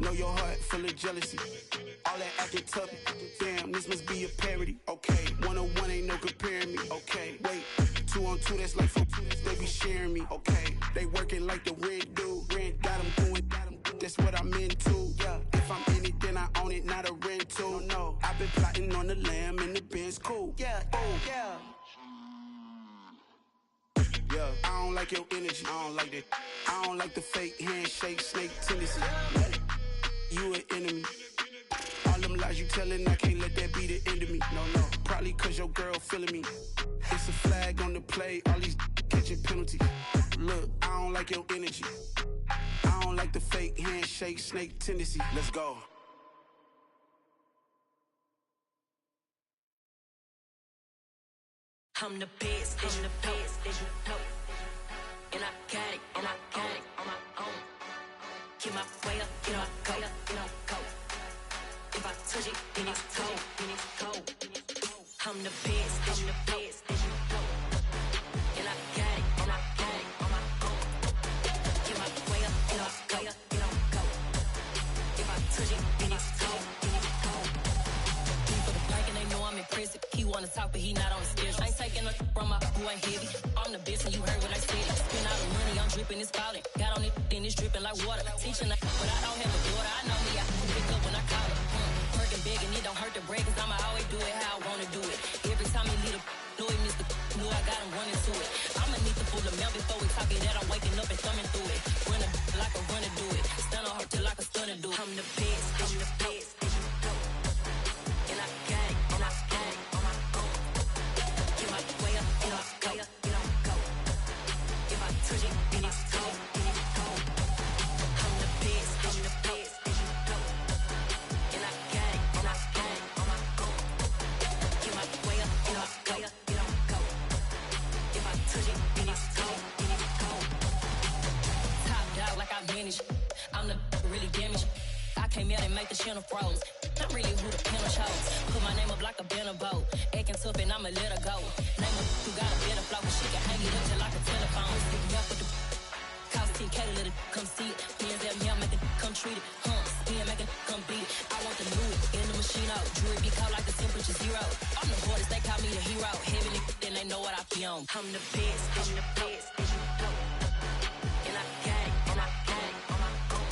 Know your heart full of jealousy. All that acting tough. Damn, this must be a parody. Okay, 101 ain't no comparing me. Okay, wait, 2 on 2, that's like 4. They be sharing me. Okay, they working like the rent do. Rent got them going. That's what I'm into. Yeah, if I'm in it, then I own it, not a rental. No, I've been plotting on the lamb and the Benz cool. Yeah, yeah. Yeah, I don't like your energy. I don't like that. I don't like the fake handshake, snake tendency. You an enemy. All them lies you telling, I can't let that be the end of me. No, probably cause your girl feeling me. It's a flag on the play, all these catching penalties. Look, I don't like your energy. I don't like the fake handshake, snake tendency. Let's go. I'm the best, I'm the best, and I got it, and I got it on my own. Get my way up, get on go, get on go. If I touch it, then it's cold, then it's cold. I'm the best, I'm the best, and I got it, and I got it on my own. Get my way up, get on go, get on go. If I touch it, then it's cold, then it's cold. For the blank and they know I'm impressive. He wanna talk, but he not on the schedule. I ain't taking no from my who ain't heavy. I'm the best, and you heard what I said. Spend all the money, I'm dripping, it's falling. Got on it, then it's dripping like water. Teaching, but I don't have a daughter. I know me, I can pick up when I call it. Working big, and it don't hurt to break, cause I'ma always do it how I wanna do it. Every time he lead a know he missed the knew I got him running to it. I'ma need to pull the mail before we talk it that I'm waking up and thumbing through it. Run like a runner do it. Stun on her till like a stunner do it. I'm the best, I'm the best. And I got it, and I got it on my own. Get my way up, get on go, get on go. If I touch it, then it's cold, then it's cold. I'm the best, I'm the best. And I got it, and I got it on my own. Get my way up, get on go, get on go. If I touch it, then it's cold, then it's cold. Top dog like I manage. I'm the really damaged. I came out and make the channel froze. I'm really who the panel chose. Put my name up like a banner boat. Acting tough and I'ma let her go. Name her who got a better flow, but she can hang it up just like a telephone. Stick me up with the cost 10K to let it come see it. Hands up, yeah, make it come treat it. Spin, make it come beat it. I want the new it in the machine out. Jewelry be caught like the temperature 0. I'm the hardest, they call me the hero. Heavenly, then they know what I be on. I'm the best, I'm the best. And I got it, and I got it on my own.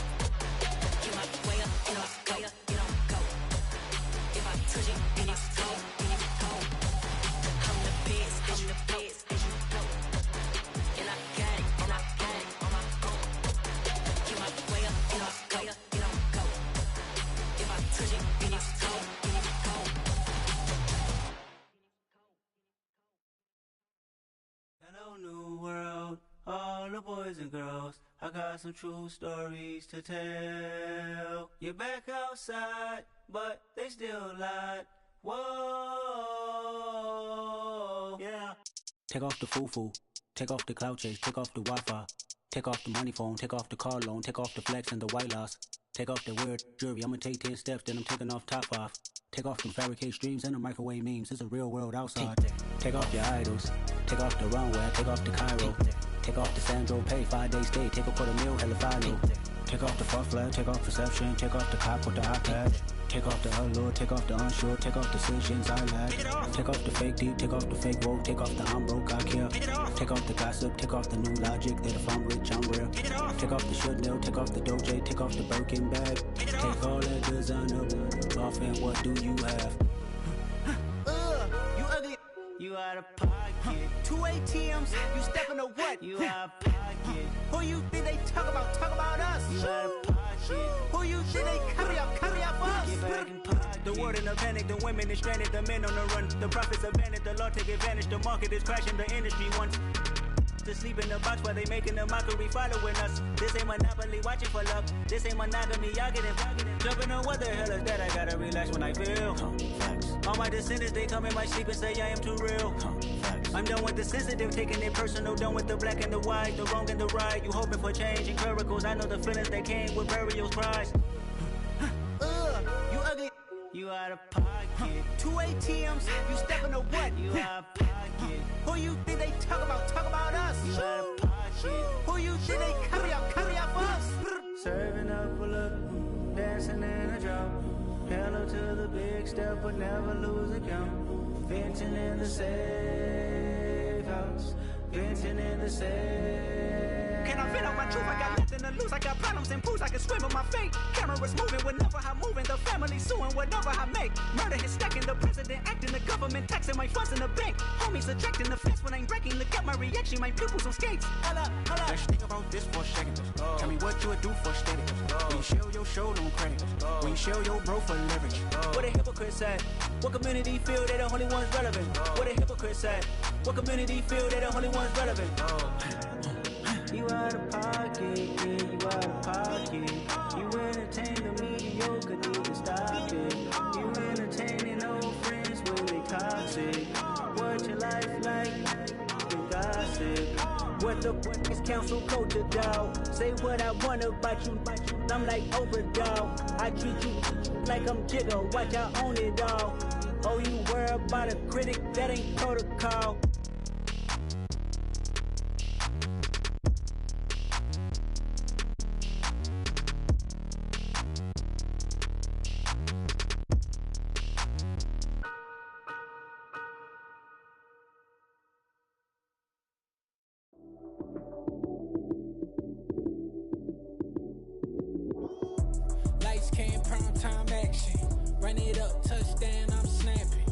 Get my way up, get on go, get on go. If I touch it, then it's cold, then it's cold. I'm the best, I'm the best. And I got it, and I got it on my own. Get my way up, get on go, get on go. If I touch it, then it's cold, then it's cold. Hello, new world, all the boys and girls. I got some true stories to tell. You're back outside, but they still lied. Whoa, yeah. Take off the foo-foo, take off the cloud chase, take off the Wi-Fi, take off the money phone, take off the car loan, take off the flex and the white loss, take off the weird jewelry. I'ma take 10 steps, then I'm taking off top 5. Take off them fabricated streams and the microwave memes. It's a real world outside. Take off your idols. Take off the runway. Take off the Cairo. Take off the Sandro Pay. 5-day stay. Take a quarter meal. Hella final. Take off the fuck flag. Take off perception. Take off the cop with the iPad. Take off the allure. Take off the unsure. Take off decisions I lack. Take off the fake deep. Take off the fake woke. Take off the I'm broke. I care. Take off the gossip. Take off the new logic that if I'm rich I'm real. Take off the should know. Take off the doje. Take off the Birkin bag. Take all that designer off and what do you have? You ugly. You out of pocket. 2 ATMs. You stepping to what? You out of pocket. Who you think they talk about? Talk about us. You out of pocket. Who you think they carry up for us? Get back in pocket. The world in a panic. The women is stranded. The men on the run. The profits abandoned. The law take advantage. The market is crashing. The industry wants to sleep in the box while they making a mockery following us. This ain't Monopoly, watching for luck. This ain't monogamy, y'all getting jumping on what the hell is that? I gotta relax when I feel. All my descendants, they come in my sleep and say I am too real. I'm done with the sensitive, taking it personal. Done with the black and the white, the wrong and the right. You hoping for change and miracles. I know the feelings that came with burial cries. You ugly. You out of pocket. 2 ATMs, you stepping to what? You out of pocket. Who you think they talk about? Talk about us. You out of pocket. Who you think they carry up for us? Serving up a look, dancing in a drop. Hello to the big step, but never lose a count. Venting in the safe house. Venting in the safe. Can I vent out my truth? I got nothing to lose. I got problems and pools. I can swim with my fate. Cameras moving whenever I'm moving. The family suing whatever I make. Murder is stacking. The president acting. The government taxing my funds in the bank. Homies subtracting the fence when I'm breaking. Look at my reaction. My pupils on skates. Hold up. Let's think about this for a second. Tell me what you would do for status. When you show your show, don't credit. When you show your bro for leverage. What a hypocrite said. What community feel they the only ones relevant? What a hypocrite said. What community feel they the only ones relevant? You out of pocket, yeah, you out of pocket. You entertain the mediocre, need to stop it. You entertaining old friends when they toxic. What your life like? You gossip. What the fuck is council culture, dog? Say what I want about you, I'm like overdog. I treat you like I'm Jigga, watch I own it all. Oh, you worry about a critic, that ain't protocol. Lights came, prime time action. Run it up, touchdown, I'm snapping.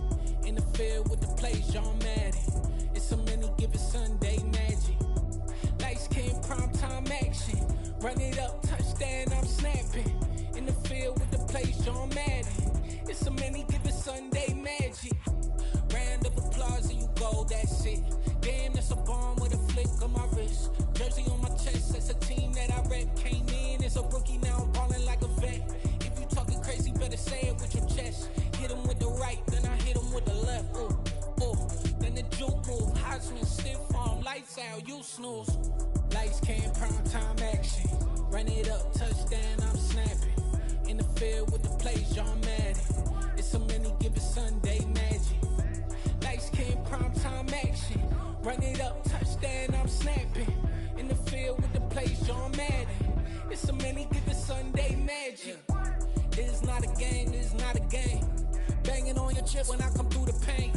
In the field with the plays, John Madden. It's a many given Sunday magic. Lights came, prime time action. Run it up, touchdown, I'm snapping. In the field with the plays, John Madden. It's a many given Sunday magic. Round of applause and you go, that's it. Damn, that's a bomb with a flick on my wrist. Jersey on my chest, that's a team that I rep. Came in as a rookie, now I'm ballin' like a vet. If you talking crazy, better say it with your chest. Hit him with the right, then I hit him with the left. Then the juke move, Heisman, stiff arm, lights out, you snooze. Lights came, prime time action. Run it up, touchdown, I'm snapping. In the field with the plays, John Madden. It's a many given Sunday magic. Lights came, prime time action. Run it up, touchdown, I'm snapping. In the field with the plays, John Madden. It's a many given Sunday magic. It is not a game, it is not a game. Banging on your chest when I come through the pain.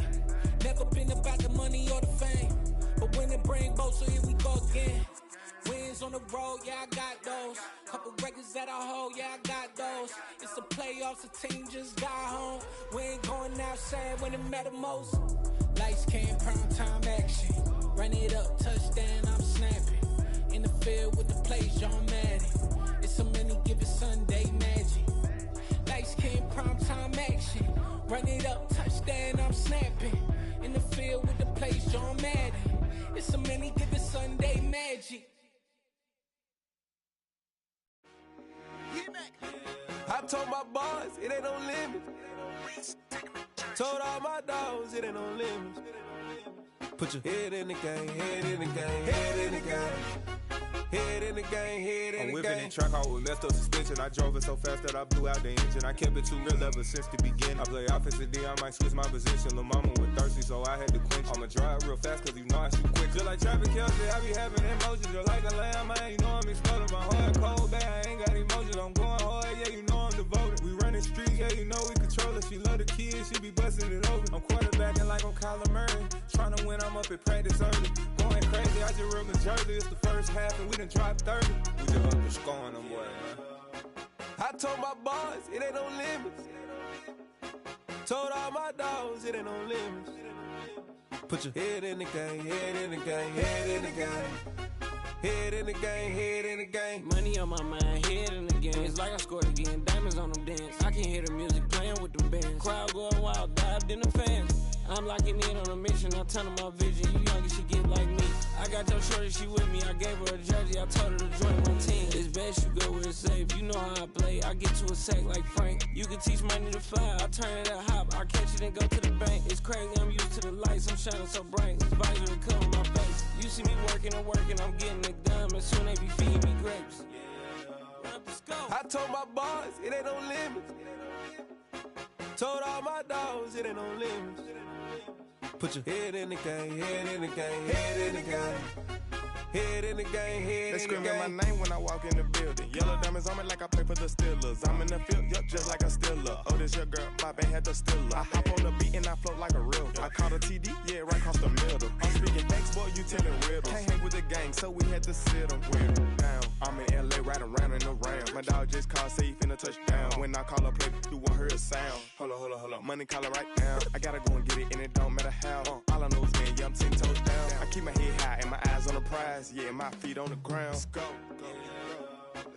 Never been about the money or the fame. But when it bring both, so here we go again. Wins on the road, yeah, I got those. Couple records that I hold, yeah, I got those. It's the playoffs, the team just got home. We ain't going outside when it matter most. Lights came, prime time action. Run it up, touchdown, I'm snapping. In the field with the plays, John Madden. It's a many given Sunday magic. Lights came, prime time action. Run it up, touchdown, I'm snapping. In the field with the plays, John Madden. It's a many given Sunday magic. I told my boys it ain't no limit. Told all my dogs it ain't no limit. Put your head in the game, head in the game, head in the game, head in the game, head in I'm the whipping game. and track out with messed up suspension. I drove it so fast that I blew out the engine. I kept it too real ever since the beginning. I play offensive D, I might switch my position. Lil' mama was thirsty, so I had to quench. I'ma drive real fast, cause you know I shoot quick. Just like traffic Kelsey, I be having emotions. Just like a lamb, man, you know I'm exploding. My heart cold, bad, I ain't got emotions. I'm going hard, yeah, you know I'm devoted. We running streets, yeah, you know we control it. She love the kids, she be busting it over. I'm quarterbacking like I'm Kyler Murray. Trying to win, I'm up at practice early. Going crazy, I just rubbed the jersey. It's the first half and we done dropped 30. We just up the scoring them, boy, man. I told my boys, it ain't no limits. Told all my dogs, it ain't no limits. Put your head in the game, head in the game, head in the game. Head in the game, head in the game. Money on my mind, head in the game. It's like I scored again, diamonds on them dance. I can hear the music playing with them bands. Crowd going wild, dived in the fans. I'm locking in on a mission, I tell her my vision. You young and she get like me. I got your shorty, she with me. I gave her a jersey, I told her to join my team. It's best you go where it's safe. You know how I play. I get to a sack like Frank. You can teach money to fly. I turn it a hop. I catch it and go to the bank. It's crazy, I'm used to the lights. I'm shining so bright. This visor to cover my face. You see me working and working. I'm getting it done. And soon they be feeding me grapes. I told my boys, it ain't no limits. Told all my dogs, it ain't no limits. Put your head in the game, head in the game, head in the game. Head in the game, head in the game. They screaming my name when I walk in the building. Yellow diamonds on me like I play for the Steelers. I'm in the field, yup, just like a Steeler. Oh, this your girl, my band had the Steeler. I hop on the beat and I float like a river. I caught a TD, yeah, right across the middle. I'm speaking thanks, boy, you telling riddles. Can't hang with the gang, so we had to sit them down. I'm in LA, riding around in the round. My dog just called, say he finna touchdown. When I call a play, you won't hear a sound. Hold up, money calling right now. I gotta go and get it, and it don't matter how. All I know is, man, yeah, I'm 10 toes down. I keep my head high and my eyes on the prize. Yeah, my feet on the ground. Let's go.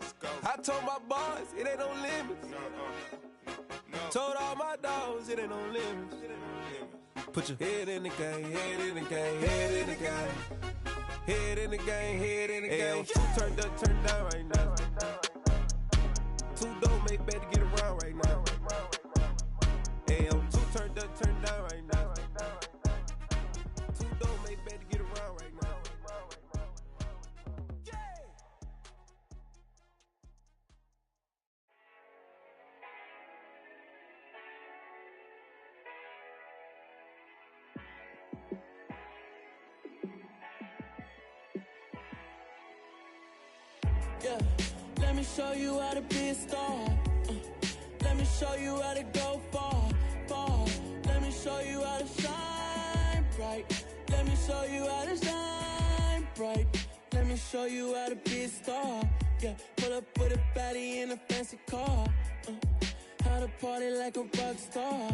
Let's go. I told my boys, it ain't no limits. Told all my dogs, it ain't no limits. Put your head in the game, head in the game, head in the game. Head in the game, head in the game. Two turned up, turned down right now. Two don't make better get around right now. Hey, I'm two turned up, turned down right now. Two don't make better get around right now. Yeah, let me show you how to be a star. Let me show you how to go far, far. Let me show you how to shine bright. Let me show you how to shine bright. Let me show you how to be a star. Yeah, pull up with a baddie in a fancy car. How to party like a rock star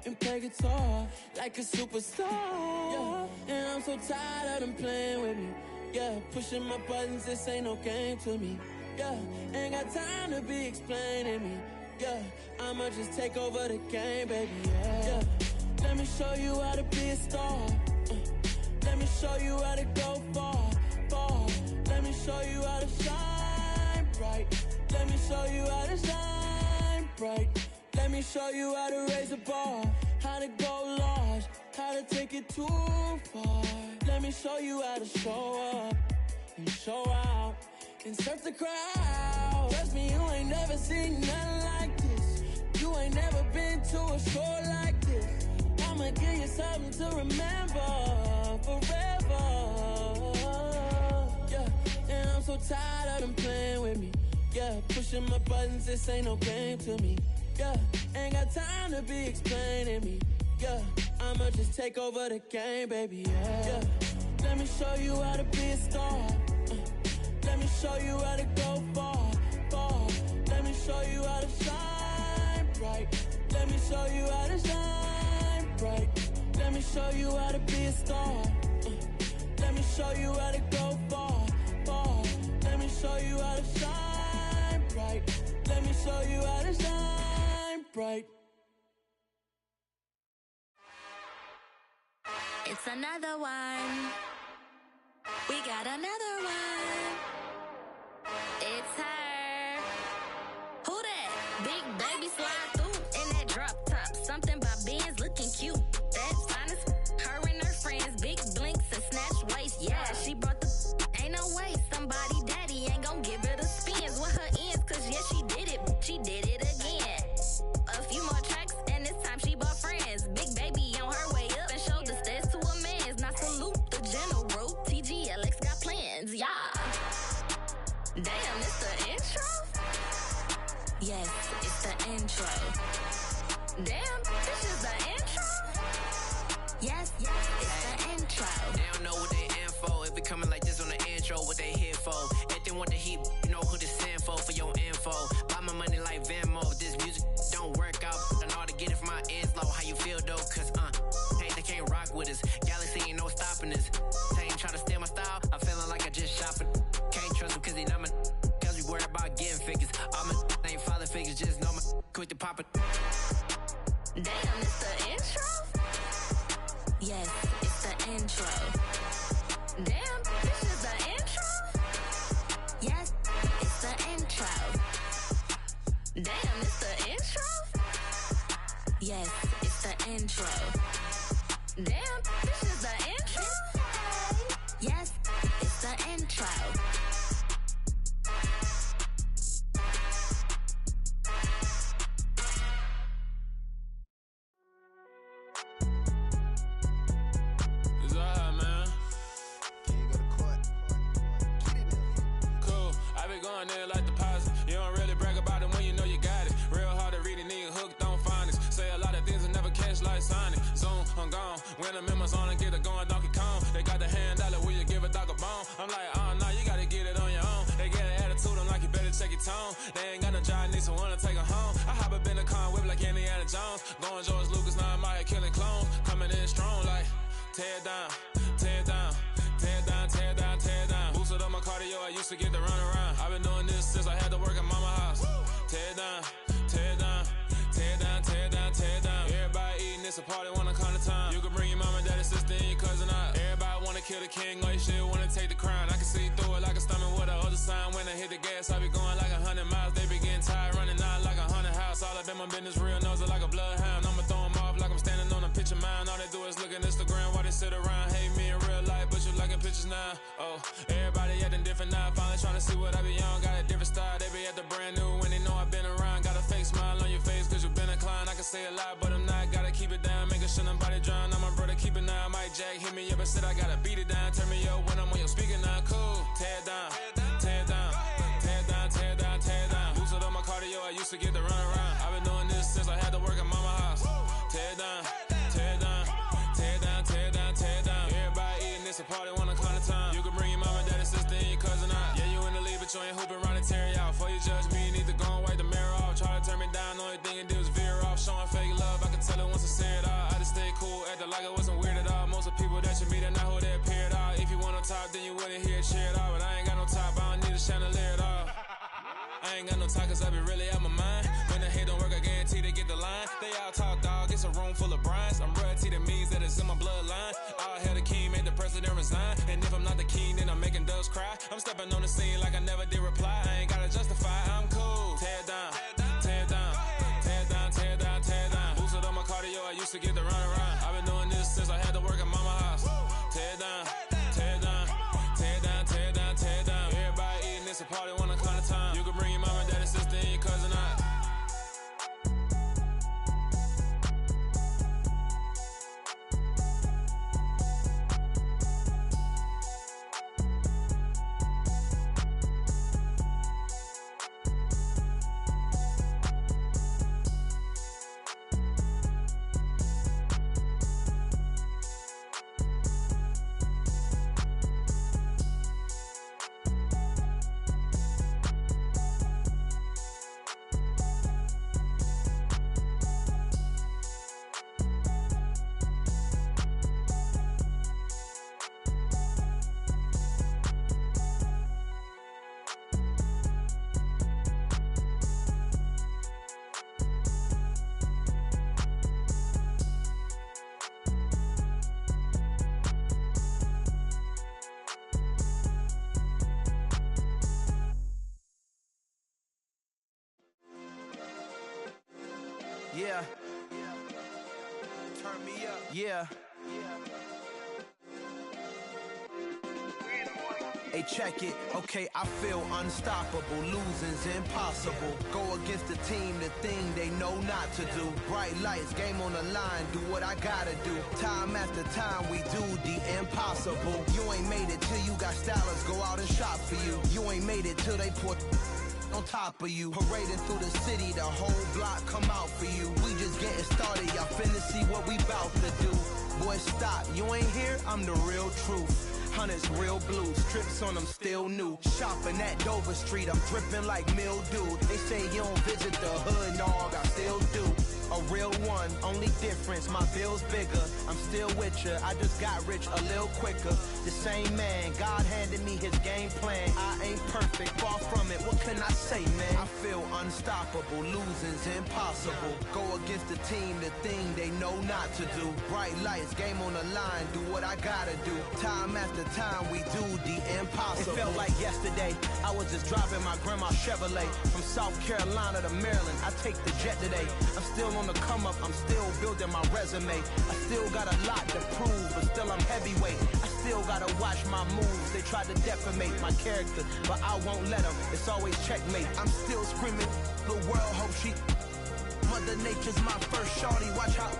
and play guitar like a superstar. Yeah, and I'm so tired of them playing with me. Yeah, pushing my buttons, this ain't no game to me. Yeah, ain't got time to be explaining me. Yeah, I'ma just take over the game, baby. Yeah, let me show you how to be a star. Let me show you how to go far, far. Let me show you how to shine bright. Let me show you how to shine bright. Let me show you how to raise the bar, how to go large, how to take it too far. Let me show you how to show up and show out and surf the crowd. Trust me, you ain't never seen nothing like this. You ain't never been to a show like this. I'ma give you something to remember forever. Yeah, and I'm so tired of them playing with me. Yeah, pushing my buttons, this ain't no game to me. Yeah, ain't got time to be explaining me. Yeah, I'ma just take over the game, baby. Yeah, let me show you how to be a star. Let me show you how to go far, far. Let me show you how to shine bright. Let me show you how to shine bright. Let me show you how to be a star. Let me show you how to go far, far. Let me show you how to shine bright. Let me show you how to shine bright. It's another one. We got another one. It's her. Who that? Big baby slide through in that drop top. Something about Benz looking cute. That's finest. Her and her friends, big blinks and snatch waist. Yeah, she brought the. Ain't no way somebody daddy ain't gon' Damn, it's the intro? Yes, it's the intro. Damn, this is the intro? Yes, it's the intro. They don't know what they in for. If it coming like this on the intro, what they here for? If they want the heat, you know who to send for your info. Buy my money like Venmo. This music don't work out. I know how to get it from my ends low. How you feel though? Cause hey, they can't rock with us. Galaxy ain't no stopping us. They ain't try to steal my style. I'm feeling like I just shopping. Can't trust them cause they not my. Cause we worried about getting figures. All my ain't father figures. Just know my quick to pop it. Damn, it's the intro? Yes, it's the intro. Damn, this is the intro? Yes, it's the intro. Damn, it's the intro? Yes, it's the intro. Damn, this is the intro? Yes, it's the intro. Going there like deposit. You don't really brag about it when you know you got it. Real hard to read a nigga hooked on phonics. Say a lot of things and never catch like Sonic. Zoom, I'm gone. When the members on and get it going Donkey Kong. They got the hand dollar, will you give a dog a bone? I'm like, oh no, you gotta get it on your own. They get an attitude, I'm like, you better check your tone. They ain't got no job, need someone to take her home. I hop up in the car, whip like Indiana Jones. Going George Lucas, now I'm out here killing clones. Coming in strong like, tear down, tear down. Tear down, tear down, tear down. Boosted up my cardio, I used to get to run around. I've been doing this since I had to work at mama house. Tear down, tear down, tear down, tear down, tear down. Everybody eating, it's a party, wanna come to time. You can bring your mama, daddy, sister, and your cousin out. Everybody wanna kill the king, or you shit wanna take the crown. I can see through it like a stomach with a other sign. When I hit the gas, I be going like 100 miles. They be getting tired, running out like 100 house. All up in my business, real nose like a bloodhound. I'ma throw them off like I'm standing on a picture mound. All they do is look at Instagram while they sit around. Hate me in real life, but you liking pictures now. Oh, everybody acting different now. Finally trying to see what I be on. Got a different style, they be at the brand new when they know I've been around. Got a fake smile on your face cause you been inclined. I can say a lot, but I'm not. Gotta keep it down, making sure nobody drown. I'm my brother, keep it now. Mike Jack hit me up and said I gotta beat it down. Turn me up when I'm on your speaker now. Cool, tear down, tear down, tear down, tear down, tear down. Boosted up my cardio, I used to get to run around. I've been doing this since I had to work at mama house. Tear down, tear down, tear down, tear down, tear down. Everybody eating, it's a party, wanna come to time. You can bring your mama, daddy, sister, and your cousin out. Yeah, you in the lead, but you ain't hooping around and tear you out. Before you judge me, you need to go and wipe the mirror off. Try to turn me down, only thing it do is veer off. Showing fake love, I can tell it once I say it all. I just stay cool, acting like it wasn't weird at all. Most of the people that you meet are not who they appear at all. If you want on top, then you wouldn't hear it cheer at all. But I ain't got no top, I don't need a chandelier at all. I ain't got no talk cause I be really out my mind. When the hate don't work, I guarantee they get the line. They all talk dog, it's a room full of brinds. I'm royalty, that means that it's in my bloodline. All hell the king, made the president resign. And if I'm not the king, then I'm making doves cry. I'm stepping on the scene like I never did reply. I ain't gotta justify, I'm cool. Tear down, tear down, tear down, tear down, tear down. Boosted up my cardio, I used to get to run around. I've been doing this since I had to work at mama house. Tear down, tear down, tear down, tear down, tear down. Everybody eating, it's a party, wanna come to time. You can bring your mama, daddy, sister, and your cousin out. Yeah. Turn me up. Yeah. Hey, check it. Okay, I feel unstoppable. Losing's impossible. Go against the team, the thing they know not to do. Bright lights, game on the line, do what I gotta do. Time after time, we do the impossible. You ain't made it till you got stylers go out and shop for you. You ain't made it till they put on top of you. Parading through the city, the whole block come out for you. We just getting started, y'all finna see what we bout to do. Boy, stop, you ain't here, I'm the real truth. Hunters, real blue, strips on them still new. Shopping at Dover Street, I'm dripping like mildew. They say you don't visit the hood, dog, I still do. A real one, only difference, my bill's bigger. I'm still with ya, I just got rich a little quicker. The same man, God handed me his game plan. I ain't perfect, far from it, what can I say, man? I feel unstoppable, losing's impossible. Go against the team, the thing they know not to do. Bright lights, game on the line, do what I gotta do. Time after time, we do the impossible. It felt like yesterday, I was just driving my grandma's Chevrolet. From South Carolina to Maryland, I take the jet today. I'm still on the come up, I'm still building my resume. I still got a lot to prove, but still I'm heavyweight. I still gotta watch my moves, they try to defamate my character, but I won't let them, it's always checkmate. I'm still screaming, the world hope she Mother Nature's my first shorty, watch how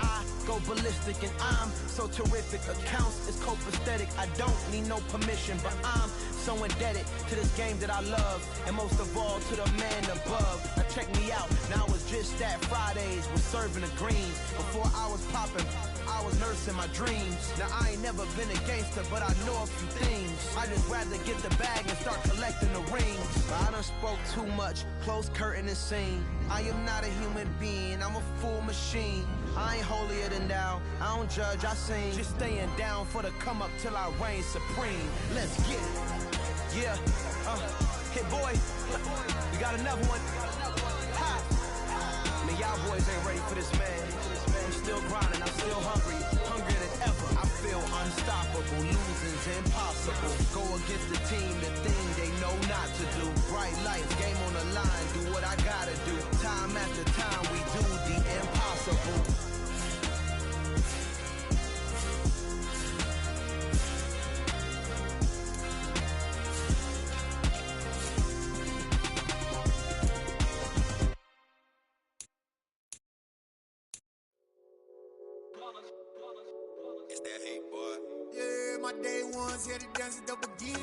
I go ballistic and I'm so terrific. Accounts is copacetic, I don't need no permission, but I'm so indebted to this game that I love, and most of all to the man above. Now check me out, now it's just that Fridays was serving the greens. Before I was popping, I was nursing my dreams. Now I ain't never been a gangster, but I know a few things. I just rather get the bag and start collecting the rings. But I done spoke too much, close curtain and scene. I am not a human being, I'm a full machine. I ain't holier than thou, I don't judge, I sing. Just staying down for the come up till I reign supreme. Let's get it. Yeah, hit boy, we got another one. Ha! Man, y'all boys ain't ready for this, man. I'm still grinding, I'm still hungry, hungrier than ever. I feel unstoppable, losing's impossible. Go against the team, the thing they know not to do. Bright lights, game on the line, do what I gotta do. Time after time, we do the impossible. It's that hate, boy. Yeah, my day ones here to dance it up again.